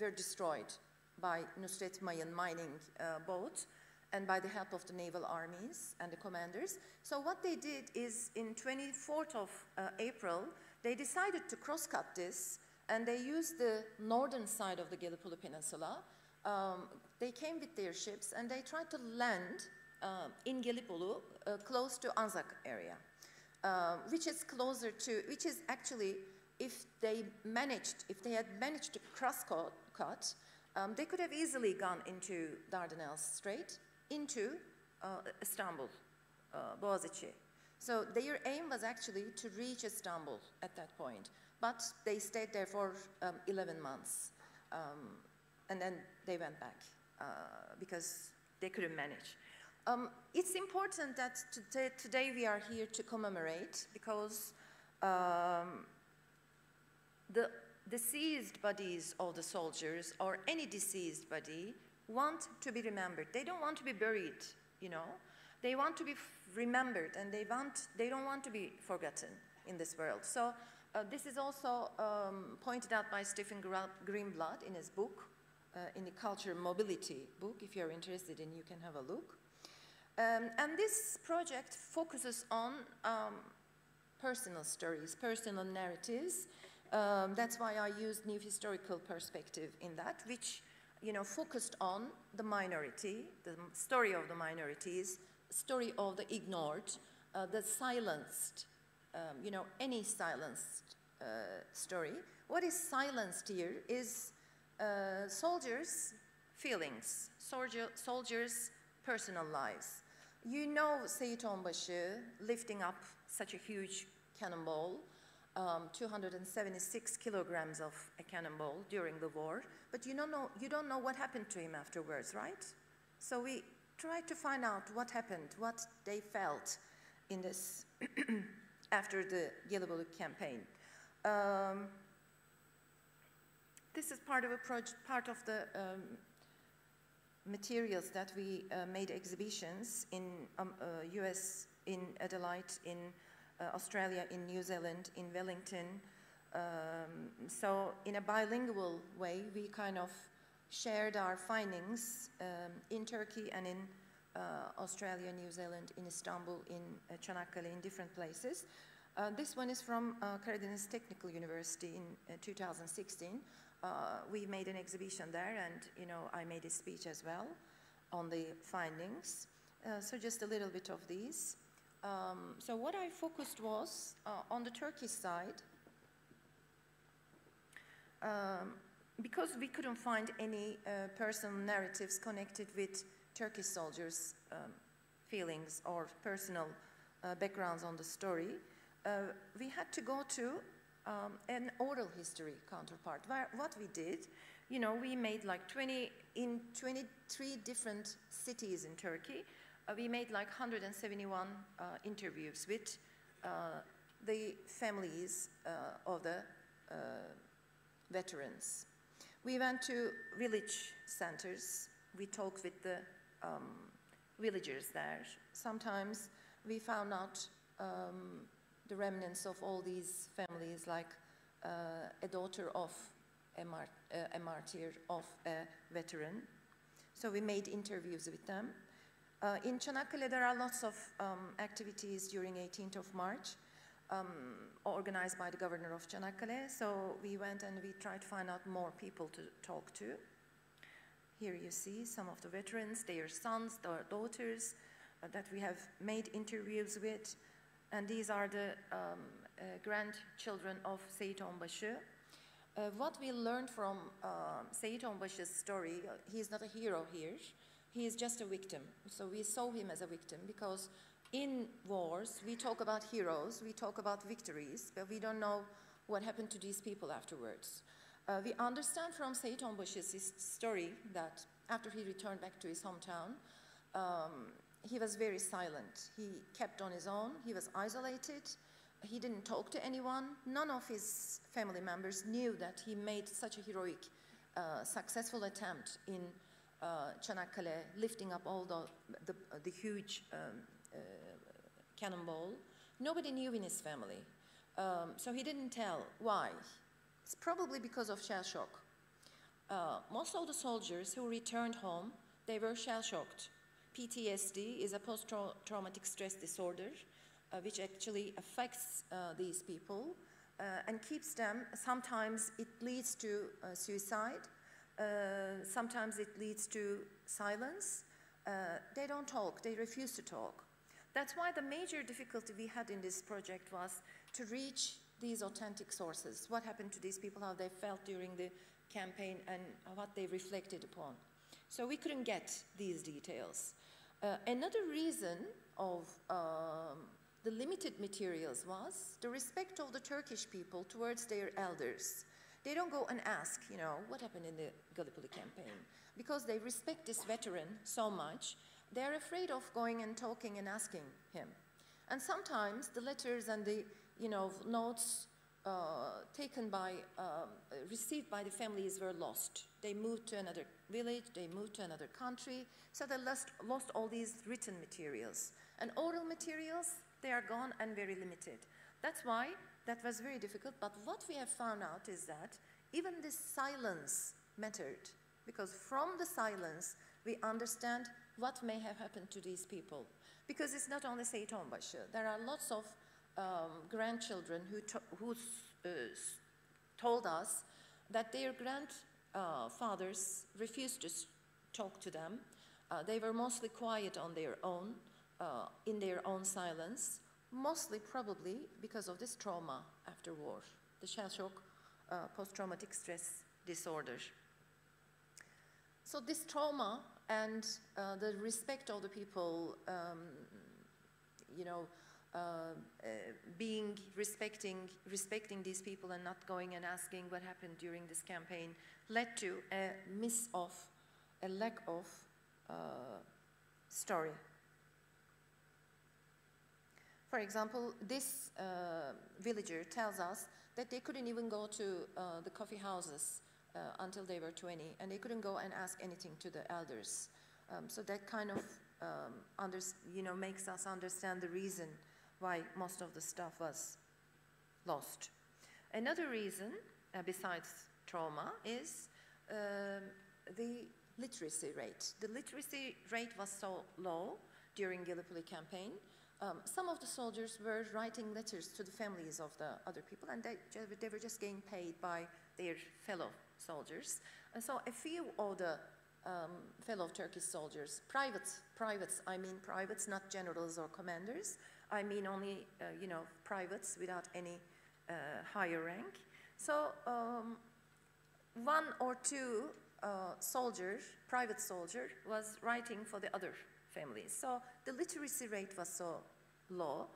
were destroyed by Nusret Mayın mining boat and by the help of the naval armies and the commanders. So what they did is, in 24th of April, they decided to cross-cut this, and they used the northern side of the Gallipoli Peninsula. They came with their ships, and they tried to land in Gallipoli, close to Anzac area. Which is actually, if they had managed to cross-cut, they could have easily gone into Dardanelles Strait, into Istanbul, Boğaziçi. So their aim was actually to reach Istanbul at that point, but they stayed there for 11 months, and then they went back because they couldn't manage. It's important that today we are here to commemorate because the deceased bodies of the soldiers or any deceased body want to be remembered. They don't want to be buried, you know. They want to be remembered, and they don't want to be forgotten in this world. So this is also pointed out by Stephen Greenblatt in his book, in the Culture Mobility book. If you're interested in, you can have a look. And this project focuses on personal stories, personal narratives. That's why I used new historical perspective in that, which, you know, focused on the minority, the story of the minorities, story of the ignored, the silenced, you know, any silenced story. What is silenced here is soldiers' feelings, soldiers' personal lives. You know Seyit Onbaşı lifting up such a huge cannonball, 276 kilograms of a cannonball during the war, but you don't know what happened to him afterwards, right? So we tried to find out what happened, what they felt in this after the Gelibolu campaign. This is part of the materials that we made exhibitions in US, in Adelaide, in Australia, in New Zealand, in Wellington. So in a bilingual way, we kind of shared our findings in Turkey and in Australia, New Zealand, in Istanbul, in Çanakkale, in different places. This one is from Karadeniz Technical University in 2016. We made an exhibition there, and you know, I made a speech as well on the findings. So just a little bit of these. So what I focused was on the Turkish side, because we couldn't find any personal narratives connected with Turkish soldiers' feelings or personal backgrounds on the story. We had to go to an oral history counterpart. What we did, you know, we made like 23 different cities in Turkey. We made like 171 interviews with the families of the veterans. We went to village centers. We talked with the villagers there. Sometimes we found out the remnants of all these families, like a daughter of a martyr, of a veteran. So we made interviews with them. In Çanakkale, there are lots of activities during 18th of March organized by the governor of Çanakkale. So we went and we tried to find out more people to talk to. Here you see some of the veterans, their sons, their daughters that we have made interviews with. And these are the grandchildren of Seyit Onbaşı. What we learned from Seyit Onbaşı's story, he is not a hero here. He is just a victim. So we saw him as a victim because in wars, we talk about heroes, we talk about victories, but we don't know what happened to these people afterwards. We understand from Seyit Onbaşı's story that after he returned back to his hometown, he was very silent. He kept on his own. He was isolated. He didn't talk to anyone. None of his family members knew that he made such a heroic, successful attempt in Çanakkale, lifting up all the huge cannonball. Nobody knew in his family. So he didn't tell why. It's probably because of shell shock. Most of the soldiers who returned home, they were shell-shocked. PTSD is a post-traumatic stress disorder, which actually affects these people and keeps them. Sometimes it leads to suicide. Sometimes it leads to silence. They don't talk. They refuse to talk. That's why the major difficulty we had in this project was to reach these authentic sources. What happened to these people, how they felt during the campaign, and what they reflected upon. So we couldn't get these details. Another reason of the limited materials was the respect of the Turkish people towards their elders. They don't go and ask, you know, what happened in the Gallipoli campaign, because they respect this veteran so much. they're afraid of going and talking and asking him. And sometimes the letters and the notes received by the families were lost. They moved to another village, they moved to another country, so they lost all these written materials. And oral materials, they are gone and very limited. That's why that was very difficult, but what we have found out is that even this silence mattered, because from the silence we understand what may have happened to these people. Because it's not only Seyit Onbaşı, there are lots of grandchildren who told us that their grandfathers refused to talk to them. They were mostly quiet on their own, in their own silence, mostly probably because of this trauma after war, the shell shock, post-traumatic stress disorder. So this trauma and the respect of the people, respecting these people and not going and asking what happened during this campaign led to a lack of story. For example, this villager tells us that they couldn't even go to the coffee houses until they were 20, and they couldn't go and ask anything to the elders. So that kind of makes us understand the reason why most of the stuff was lost. Another reason, besides trauma, is the literacy rate. The literacy rate was so low during Gallipoli campaign. Some of the soldiers were writing letters to the families of the other people, and they were just getting paid by their fellow soldiers. And so a few of the fellow Turkish soldiers, privates, I mean privates, not generals or commanders, I mean only, privates without any higher rank. So one or two private soldier was writing for the other families. So the literacy rate was so low,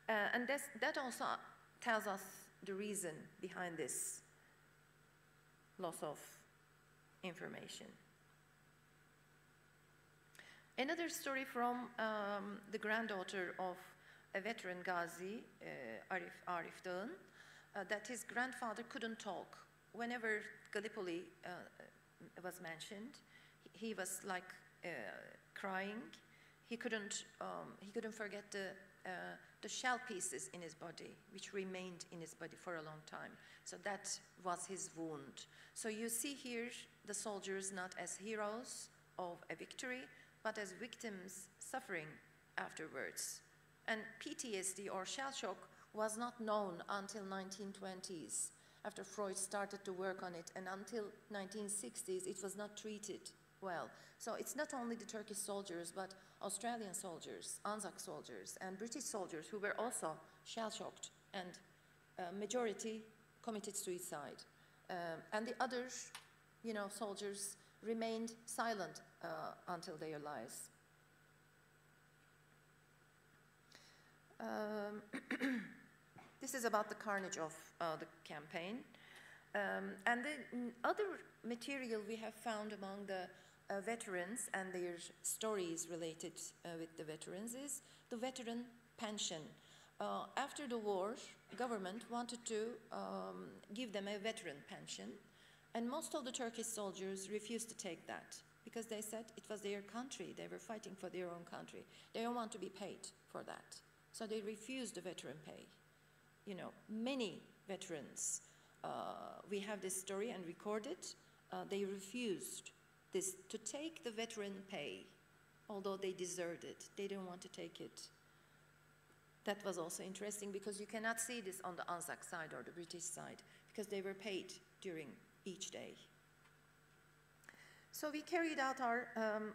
and that also tells us the reason behind this loss of information. Another story from the granddaughter of a veteran Ghazi, Arif Dağın, that his grandfather couldn't talk. Whenever Gallipoli was mentioned, he was like crying. He couldn't forget the shell pieces in his body, which remained in his body for a long time. So that was his wound. So you see here the soldiers not as heroes of a victory, but as victims suffering afterwards. And PTSD, or shell shock, was not known until 1920s, after Freud started to work on it, and until 1960s it was not treated well. So it's not only the Turkish soldiers, but Australian soldiers, Anzac soldiers, and British soldiers who were also shell-shocked, and majority committed suicide. And the other, soldiers remained silent until their lives. This is about the carnage of the campaign. And the other material we have found among the veterans and their stories related with the veterans is the veteran pension. After the war, government wanted to give them a veteran pension, and most of the Turkish soldiers refused to take that because they said it was their country, they were fighting for their own country. They don't want to be paid for that. So they refused the veteran pay. Many veterans, we have this story and recorded, they refused to take the veteran pay, although they deserved it. They didn't want to take it. That was also interesting because you cannot see this on the Anzac side or the British side because they were paid during each day. So we carried out our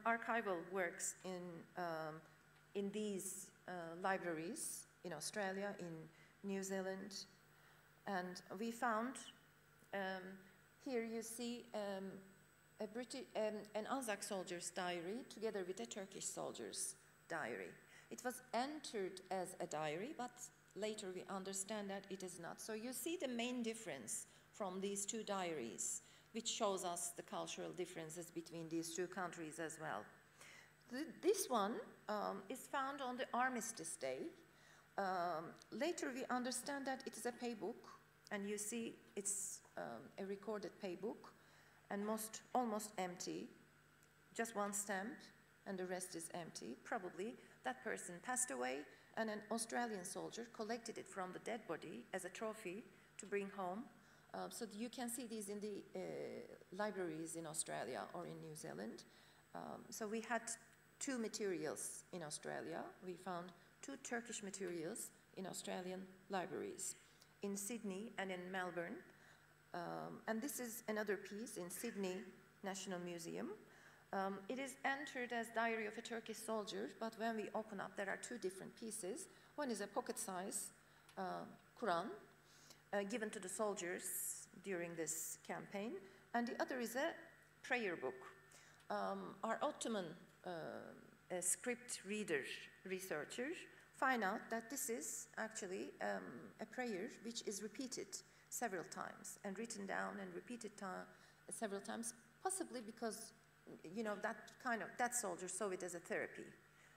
archival works in these libraries in Australia, in New Zealand, and we found, here you see an Anzac soldier's diary together with a Turkish soldier's diary. It was entered as a diary, but later we understand that it is not. So you see the main difference from these two diaries, which shows us the cultural differences between these two countries as well. This one is found on the Armistice Day. Later we understand that it is a paybook, and you see it's a recorded paybook, and almost empty, just one stamp, and the rest is empty. Probably that person passed away, and an Australian soldier collected it from the dead body as a trophy to bring home. So you can see these in the libraries in Australia or in New Zealand. So we had two materials in Australia. We found two Turkish materials in Australian libraries, in Sydney and in Melbourne. And this is another piece in Sydney National Museum. It is entered as Diary of a Turkish Soldier, but when we open up, there are two different pieces. One is a pocket-size Quran given to the soldiers during this campaign, and the other is a prayer book. Our Ottoman script reader researchers find out that this is actually a prayer which is repeated several times and written down and repeated several times, possibly because, you know, that soldier saw it as a therapy,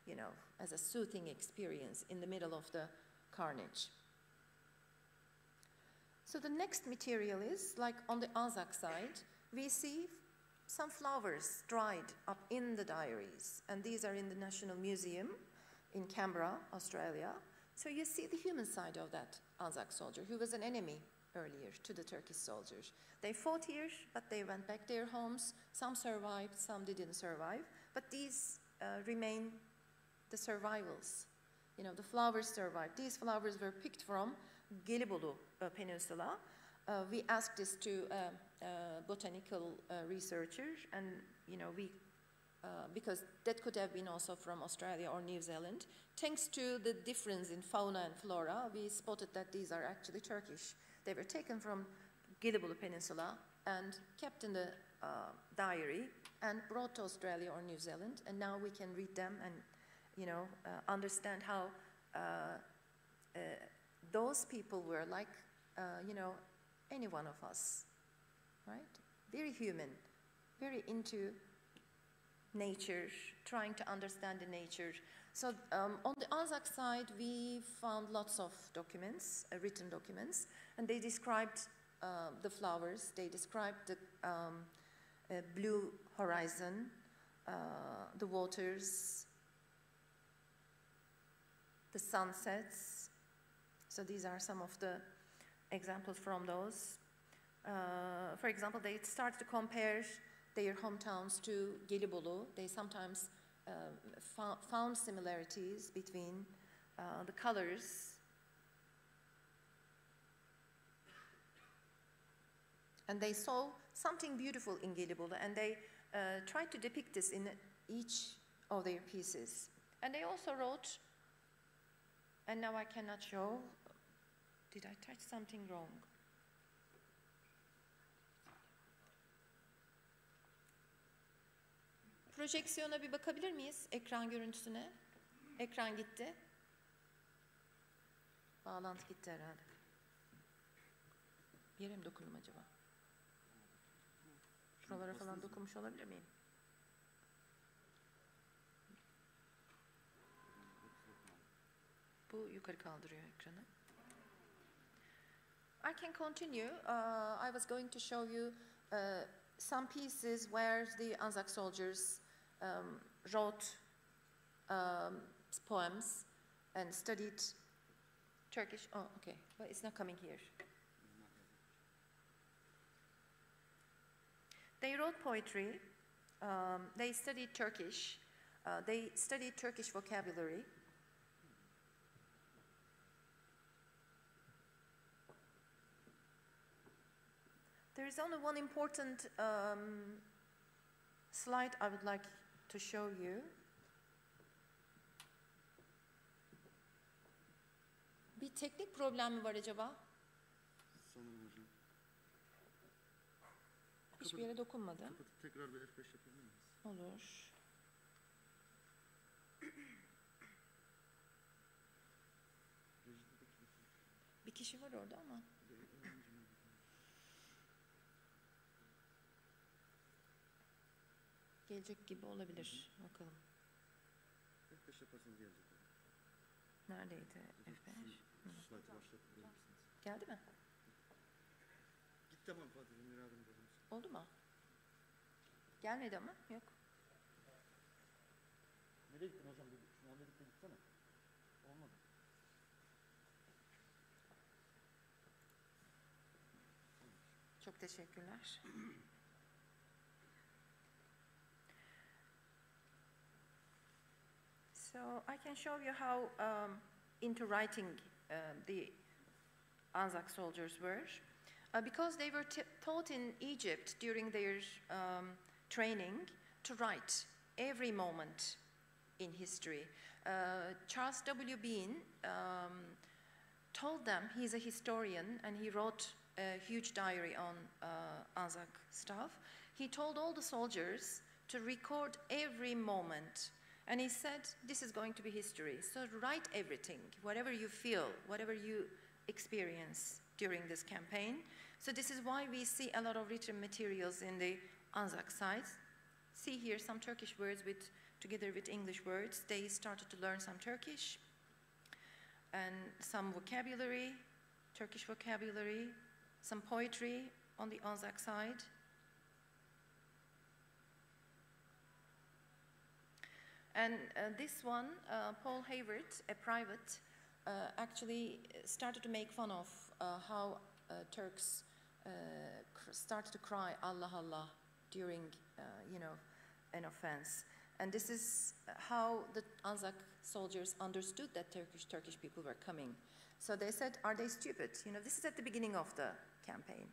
you know, as a soothing experience in the middle of the carnage. So the next material is, like on the Anzac side, we see some flowers dried up in the diaries, and these are in the National Museum in Canberra, Australia. So you see the human side of that Anzac soldier, who was an enemy earlier to the Turkish soldiers. They fought here, but they went back to their homes. Some survived, some didn't survive, but these remain the survivals. You know, the flowers survived. These flowers were picked from Gelibolu Peninsula. We asked this to botanical researchers, and you know, because that could have been also from Australia or New Zealand. Thanks to the difference in fauna and flora, we spotted that these are actually Turkish. They were taken from Gelibolu Peninsula and kept in the diary and brought to Australia or New Zealand, and now we can read them and, you know, understand how those people were like, you know, any one of us, right? Very human, very into nature, trying to understand the nature. So on the Anzac side, we found lots of documents, written documents, and they described the flowers, they described the blue horizon, the waters, the sunsets. So these are some of the examples from those. For example, they started to compare their hometowns to Gelibolu. They sometimes found similarities between the colors. And they saw something beautiful in Gelibolu, and they tried to depict this in each of their pieces. And they also wrote, and now I cannot show, did I touch something wrong? Projeksiyona bir bakabilir miyiz? Ekran görüntüsüne. Ekran gitti. Bağlantı gitti herhalde. Bir yere mi dokundum acaba? Şuralara falan dokunmuş olabilir miyim? Bu yukarı kaldırıyor ekranı. I can continue. I was going to show you some pieces where the Anzac soldiers wrote poems and studied Turkish. Oh, okay. Well, it's not coming here. They wrote poetry. They studied Turkish. They studied Turkish vocabulary. There is only one important slide I would like to show you. Bir teknik problem mi var acaba? Sanırım hocam. Hiçbir yere dokunmadım. Kapatıp tekrar bir F5 yapabilir miyiz? Olur. Bir kişi var orada ama. Gelecek gibi olabilir. Bakalım. Neredeydi F5? Geldi mi? Gitti ama Fatih'in miradını bozmuş. Oldu mu? Gelmedi ama. Yok. Nereye gittin hocam? Şunu halledip de gitsene. Olmadı. Çok teşekkürler. So I can show you how into writing the Anzac soldiers were. Because they were taught in Egypt during their training to write every moment in history. Charles W. Bean told them, he's a historian and he wrote a huge diary on Anzac stuff. He told all the soldiers to record every moment. And he said, this is going to be history. So write everything, whatever you feel, whatever you experience during this campaign. So this is why we see a lot of written materials in the Anzac side. See here some Turkish words together with English words. They started to learn some Turkish and some vocabulary, Turkish vocabulary, some poetry on the Anzac side. And this one, Paul Hayward, a private, actually started to make fun of how Turks started to cry Allah Allah during, an offense. And this is how the Anzac soldiers understood that Turkish people were coming. So they said, are they stupid? This is at the beginning of the campaign.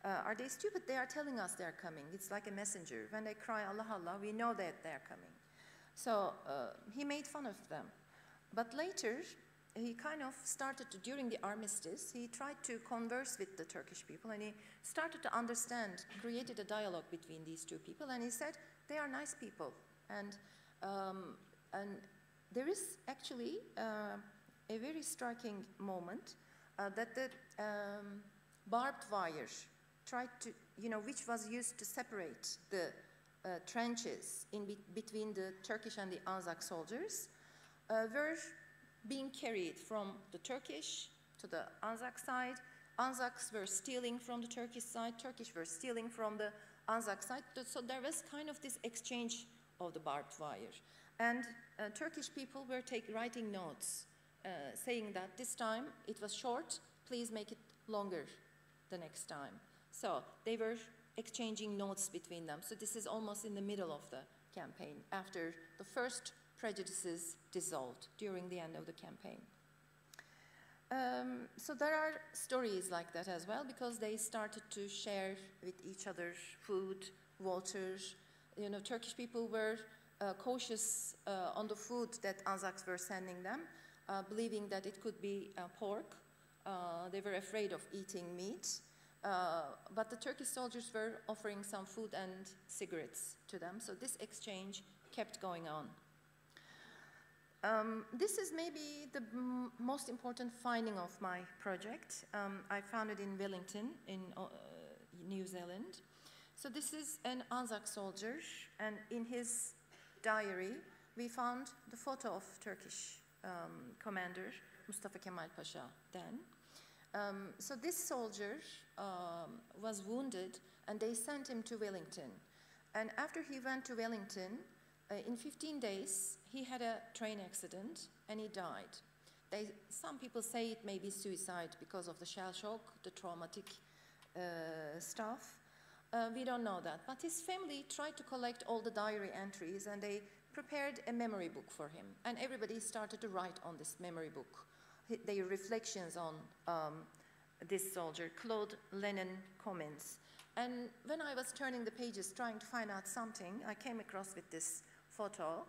Are they stupid? They are telling us they're coming. It's like a messenger. When they cry Allah Allah, we know that they're coming. So he made fun of them. But later, he kind of started to, during the armistice, he tried to converse with the Turkish people and he started to understand, created a dialogue between these two people, and he said, they are nice people. And there is actually a very striking moment that the barbed wire tried to, which was used to separate the trenches in between the Turkish and the Anzac soldiers, were being carried from the Turkish to the Anzac side. Anzacs were stealing from the Turkish side, Turkish were stealing from the Anzac side. So there was kind of this exchange of the barbed wire. And Turkish people were writing notes saying that this time it was short, please make it longer the next time. So they were exchanging notes between them. So this is almost in the middle of the campaign, after the first prejudices dissolved during the end of the campaign. So there are stories like that as well, because they started to share with each other food, water. Turkish people were cautious on the food that Anzacs were sending them, believing that it could be pork. They were afraid of eating meat. But the Turkish soldiers were offering some food and cigarettes to them, so this exchange kept going on. This is maybe the most important finding of my project. I found it in Wellington, in New Zealand. So this is an Anzac soldier, and in his diary, we found the photo of Turkish commander Mustafa Kemal Pasha then. So this soldier was wounded, and they sent him to Wellington. And after he went to Wellington, in 15 days, he had a train accident, and he died. Some people say it may be suicide because of the shell shock, the traumatic stuff. We don't know that. But his family tried to collect all the diary entries, and they prepared a memory book for him. And everybody started to write on this memory book their reflections on this soldier. Claude Lennon comments. And when I was turning the pages trying to find out something, I came across with this photo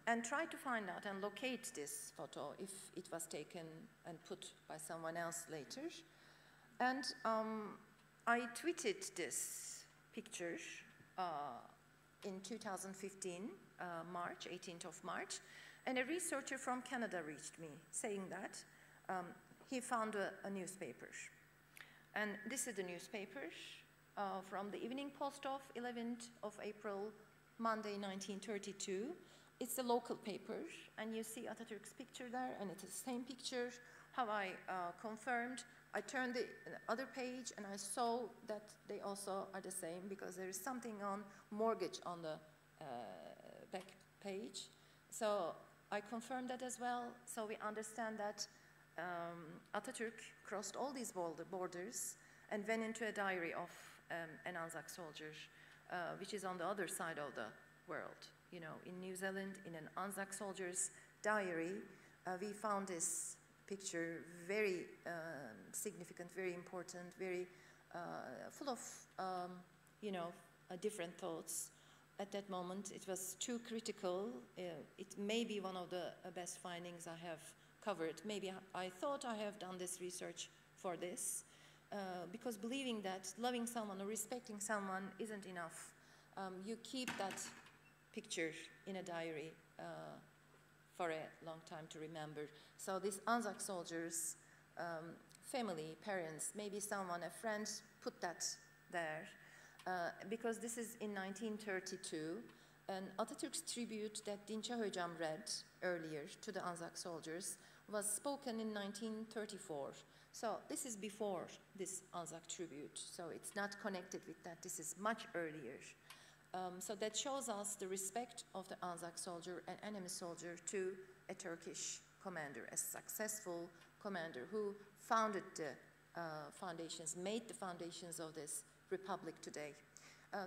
and tried to find out and locate this photo if it was taken and put by someone else later. And I tweeted this picture in 2015, March, 18th of March, and a researcher from Canada reached me saying that he found a newspaper. And this is the newspaper from the Evening Post of 11th of April, Monday, 1932. it's a local paper, and you see Atatürk's picture there, and it is the same picture. How I confirmed, I turned the other page, and I saw that they also are the same, because there is something on mortgage on the back page. So I confirmed that as well, so we understand that Atatürk crossed all these borders and went into a diary of an Anzac soldier, which is on the other side of the world. You know, in New Zealand, in an Anzac soldier's diary, we found this picture very significant, very important, very full of, you know, different thoughts. At that moment, it was too critical. It may be one of the best findings I have covered. Maybe I thought I have done this research for this, because believing that loving someone or respecting someone isn't enough. You keep that picture in a diary for a long time to remember. So these Anzac soldiers, family, parents, maybe someone, a friend, put that there. Because this is in 1932, and Atatürk's tribute that Dinçe Hocam read earlier to the Anzac soldiers was spoken in 1934. So this is before this Anzac tribute, so it's not connected with that. This is much earlier. So that shows us the respect of the Anzac soldier and enemy soldier to a Turkish commander, a successful commander who founded the foundations, made the foundations of this republic today.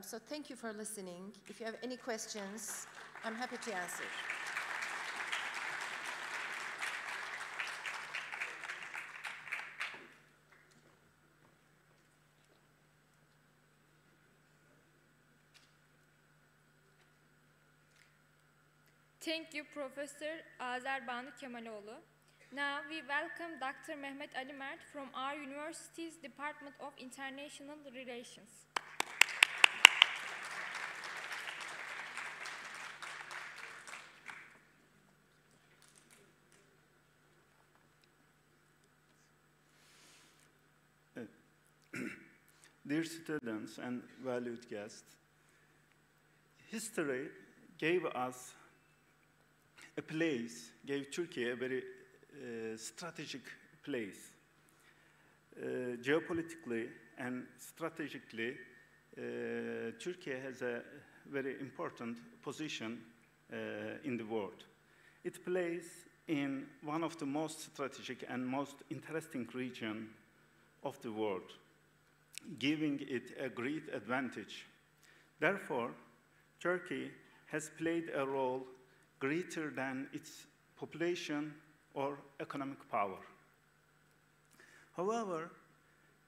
So thank you for listening. If you have any questions, I'm happy to answer. Thank you, Professor Azerbanu Kemaloğlu. Now we welcome Dr. Mehmet Ali Mert from our university's Department of International Relations. Dear students and valued guests, history gave us a place, gave Turkey a very strategic place. Geopolitically and strategically, Turkey has a very important position in the world. It plays in one of the most strategic and most interesting regions of the world, giving it a great advantage. Therefore, Turkey has played a role greater than its population or economic power. However,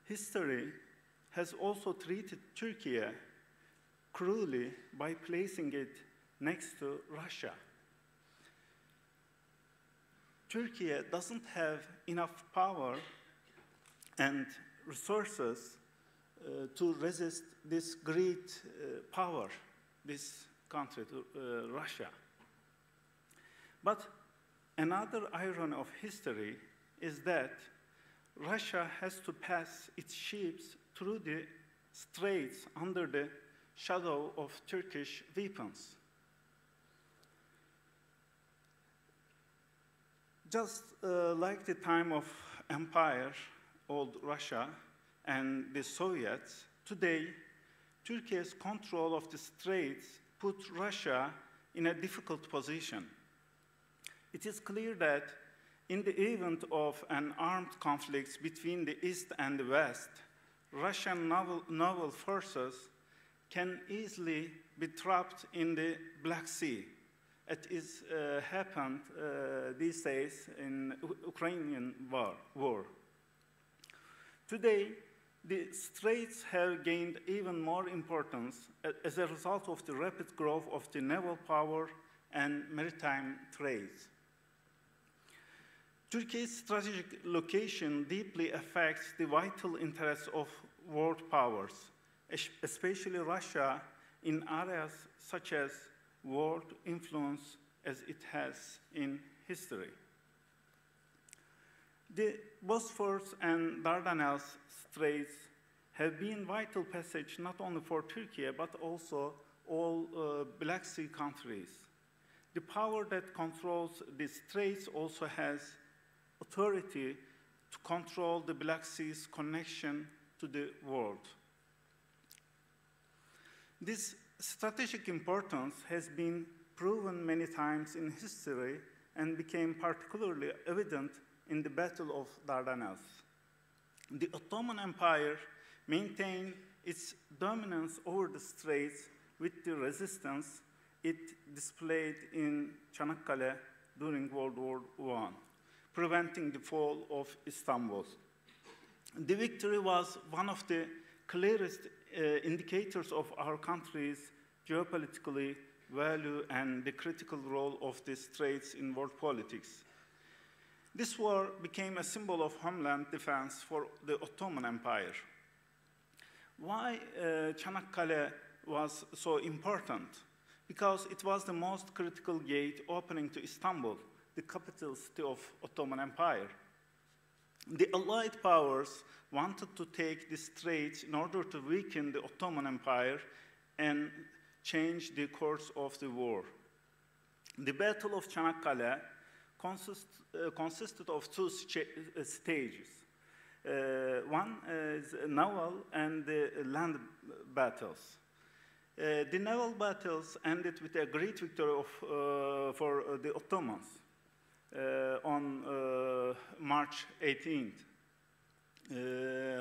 history has also treated Turkey cruelly by placing it next to Russia. Turkey doesn't have enough power and resources to resist this great power, this country, Russia. But another irony of history is that Russia has to pass its ships through the straits under the shadow of Turkish weapons. Just like the time of empire, old Russia, and the Soviets, today, Turkey's control of the straits put Russia in a difficult position. It is clear that in the event of an armed conflict between the East and the West, Russian naval forces can easily be trapped in the Black Sea. It is happened these days in Ukrainian war. Today, the straits have gained even more importance as a result of the rapid growth of the naval power and maritime trade. Turkey's strategic location deeply affects the vital interests of world powers, especially Russia, in areas such as world influence as it has in history. The Bosphorus and Dardanelles Straits have been vital passage not only for Turkey, but also all Black Sea countries. The power that controls the straits also has authority to control the Black Sea's connection to the world. This strategic importance has been proven many times in history and became particularly evident in the Battle of Dardanelles. The Ottoman Empire maintained its dominance over the straits with the resistance it displayed in Çanakkale during World War I, preventing the fall of Istanbul. The victory was one of the clearest indicators of our country's geopolitically value and the critical role of the straits in world politics. This war became a symbol of homeland defense for the Ottoman Empire. Why Çanakkale was so important? Because it was the most critical gate opening to Istanbul, the capital city of Ottoman Empire. The Allied powers wanted to take the straits in order to weaken the Ottoman Empire and change the course of the war. The Battle of Çanakkale consisted of two stages. One is naval and the land battles. The naval battles ended with a great victory for the Ottomans on March 18th.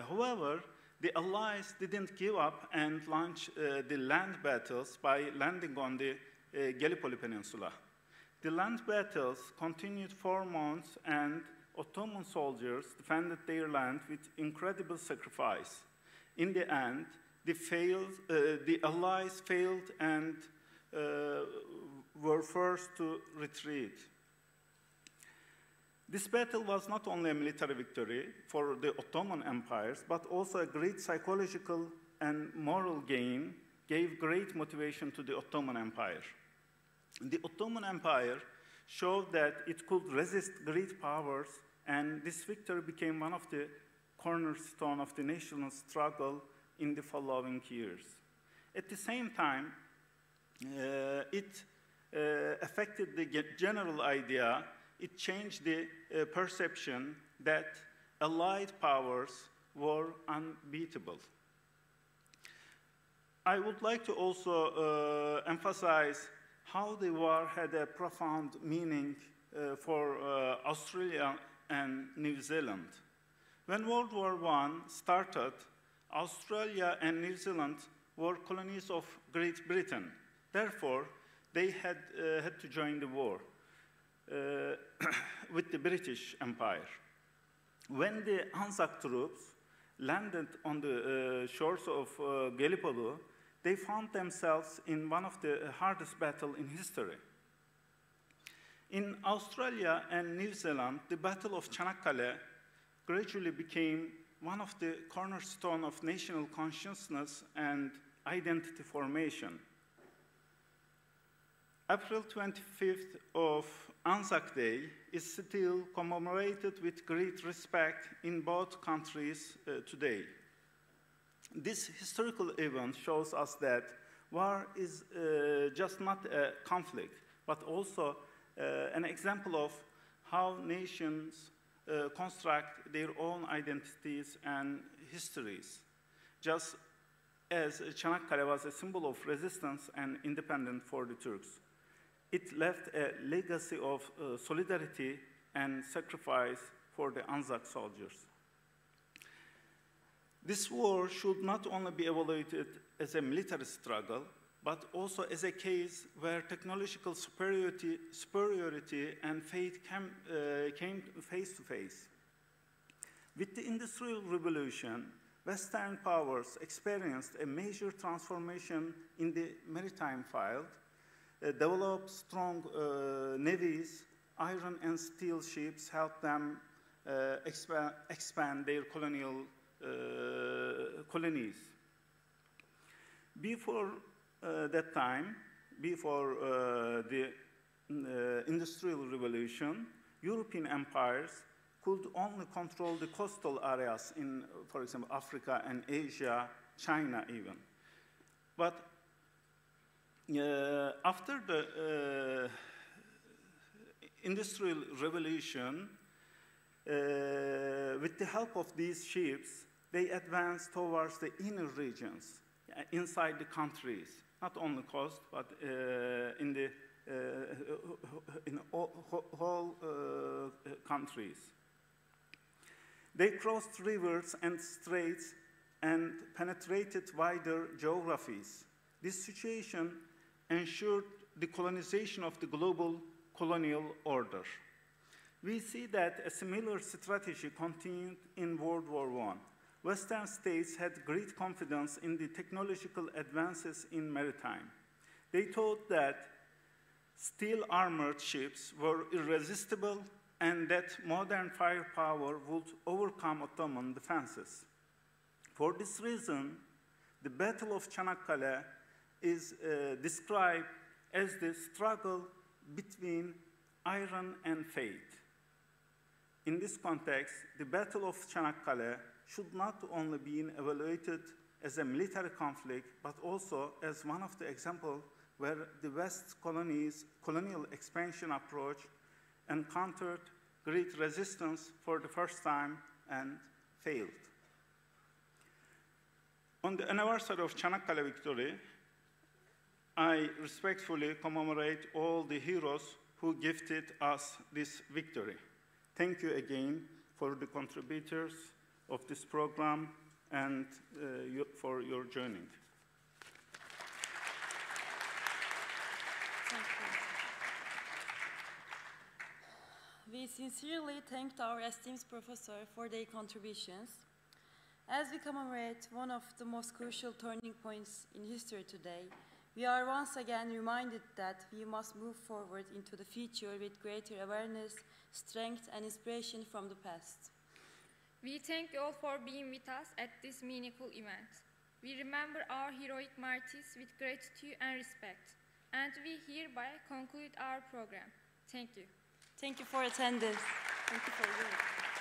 However, the Allies didn't give up and launched the land battles by landing on the Gallipoli Peninsula. The land battles continued 4 months, and Ottoman soldiers defended their land with incredible sacrifice. In the end, the Allies failed and were forced to retreat. This battle was not only a military victory for the Ottoman empires, but also a great psychological and moral gain, gave great motivation to the Ottoman Empire. The Ottoman Empire showed that it could resist great powers, and this victory became one of the cornerstones of the national struggle in the following years. At the same time, it affected the general idea. It changed the perception that Allied powers were unbeatable. I would like to also emphasize how the war had a profound meaning for Australia and New Zealand. When World War I started, Australia and New Zealand were colonies of Great Britain. Therefore, they had to join the war with the British Empire. When the Anzac troops landed on the shores of Gallipoli, they found themselves in one of the hardest battles in history. In Australia and New Zealand, the Battle of Çanakkale gradually became one of the cornerstones of national consciousness and identity formation. April 25th of Anzac Day is still commemorated with great respect in both countries today. This historical event shows us that war is just not a conflict, but also an example of how nations construct their own identities and histories. Just as Çanakkale was a symbol of resistance and independence for the Turks, it left a legacy of solidarity and sacrifice for the Anzac soldiers. This war should not only be evaluated as a military struggle, but also as a case where technological superiority and faith came face to face. With the Industrial Revolution, Western powers experienced a major transformation in the maritime field, developed strong navies, iron and steel ships helped them expand their colonies. Before that time, before the Industrial Revolution, European empires could only control the coastal areas in, for example, Africa and Asia, China even. But after the industrial revolution, with the help of these ships, they advanced towards the inner regions, inside the countries, not only coast, but in whole countries. They crossed rivers and straits and penetrated wider geographies. This situation ensured the colonization of the global colonial order. We see that a similar strategy continued in World War I. Western states had great confidence in the technological advances in maritime. They thought that steel-armored ships were irresistible and that modern firepower would overcome Ottoman defenses. For this reason, the Battle of Çanakkale is described as the struggle between iron and fate. In this context, the Battle of Çanakkale should not only be evaluated as a military conflict, but also as one of the examples where the West's colonial expansion approach encountered great resistance for the first time and failed. On the anniversary of Çanakkale victory, I respectfully commemorate all the heroes who gifted us this victory. Thank you again for the contributors of this program and for your joining. Thank you. We sincerely thanked our esteemed professor for their contributions. As we commemorate one of the most crucial turning points in history today, we are once again reminded that we must move forward into the future with greater awareness, strength, and inspiration from the past. We thank you all for being with us at this meaningful event. We remember our heroic martyrs with gratitude and respect, and we hereby conclude our program. Thank you. Thank you for attendance. Thank you for your work.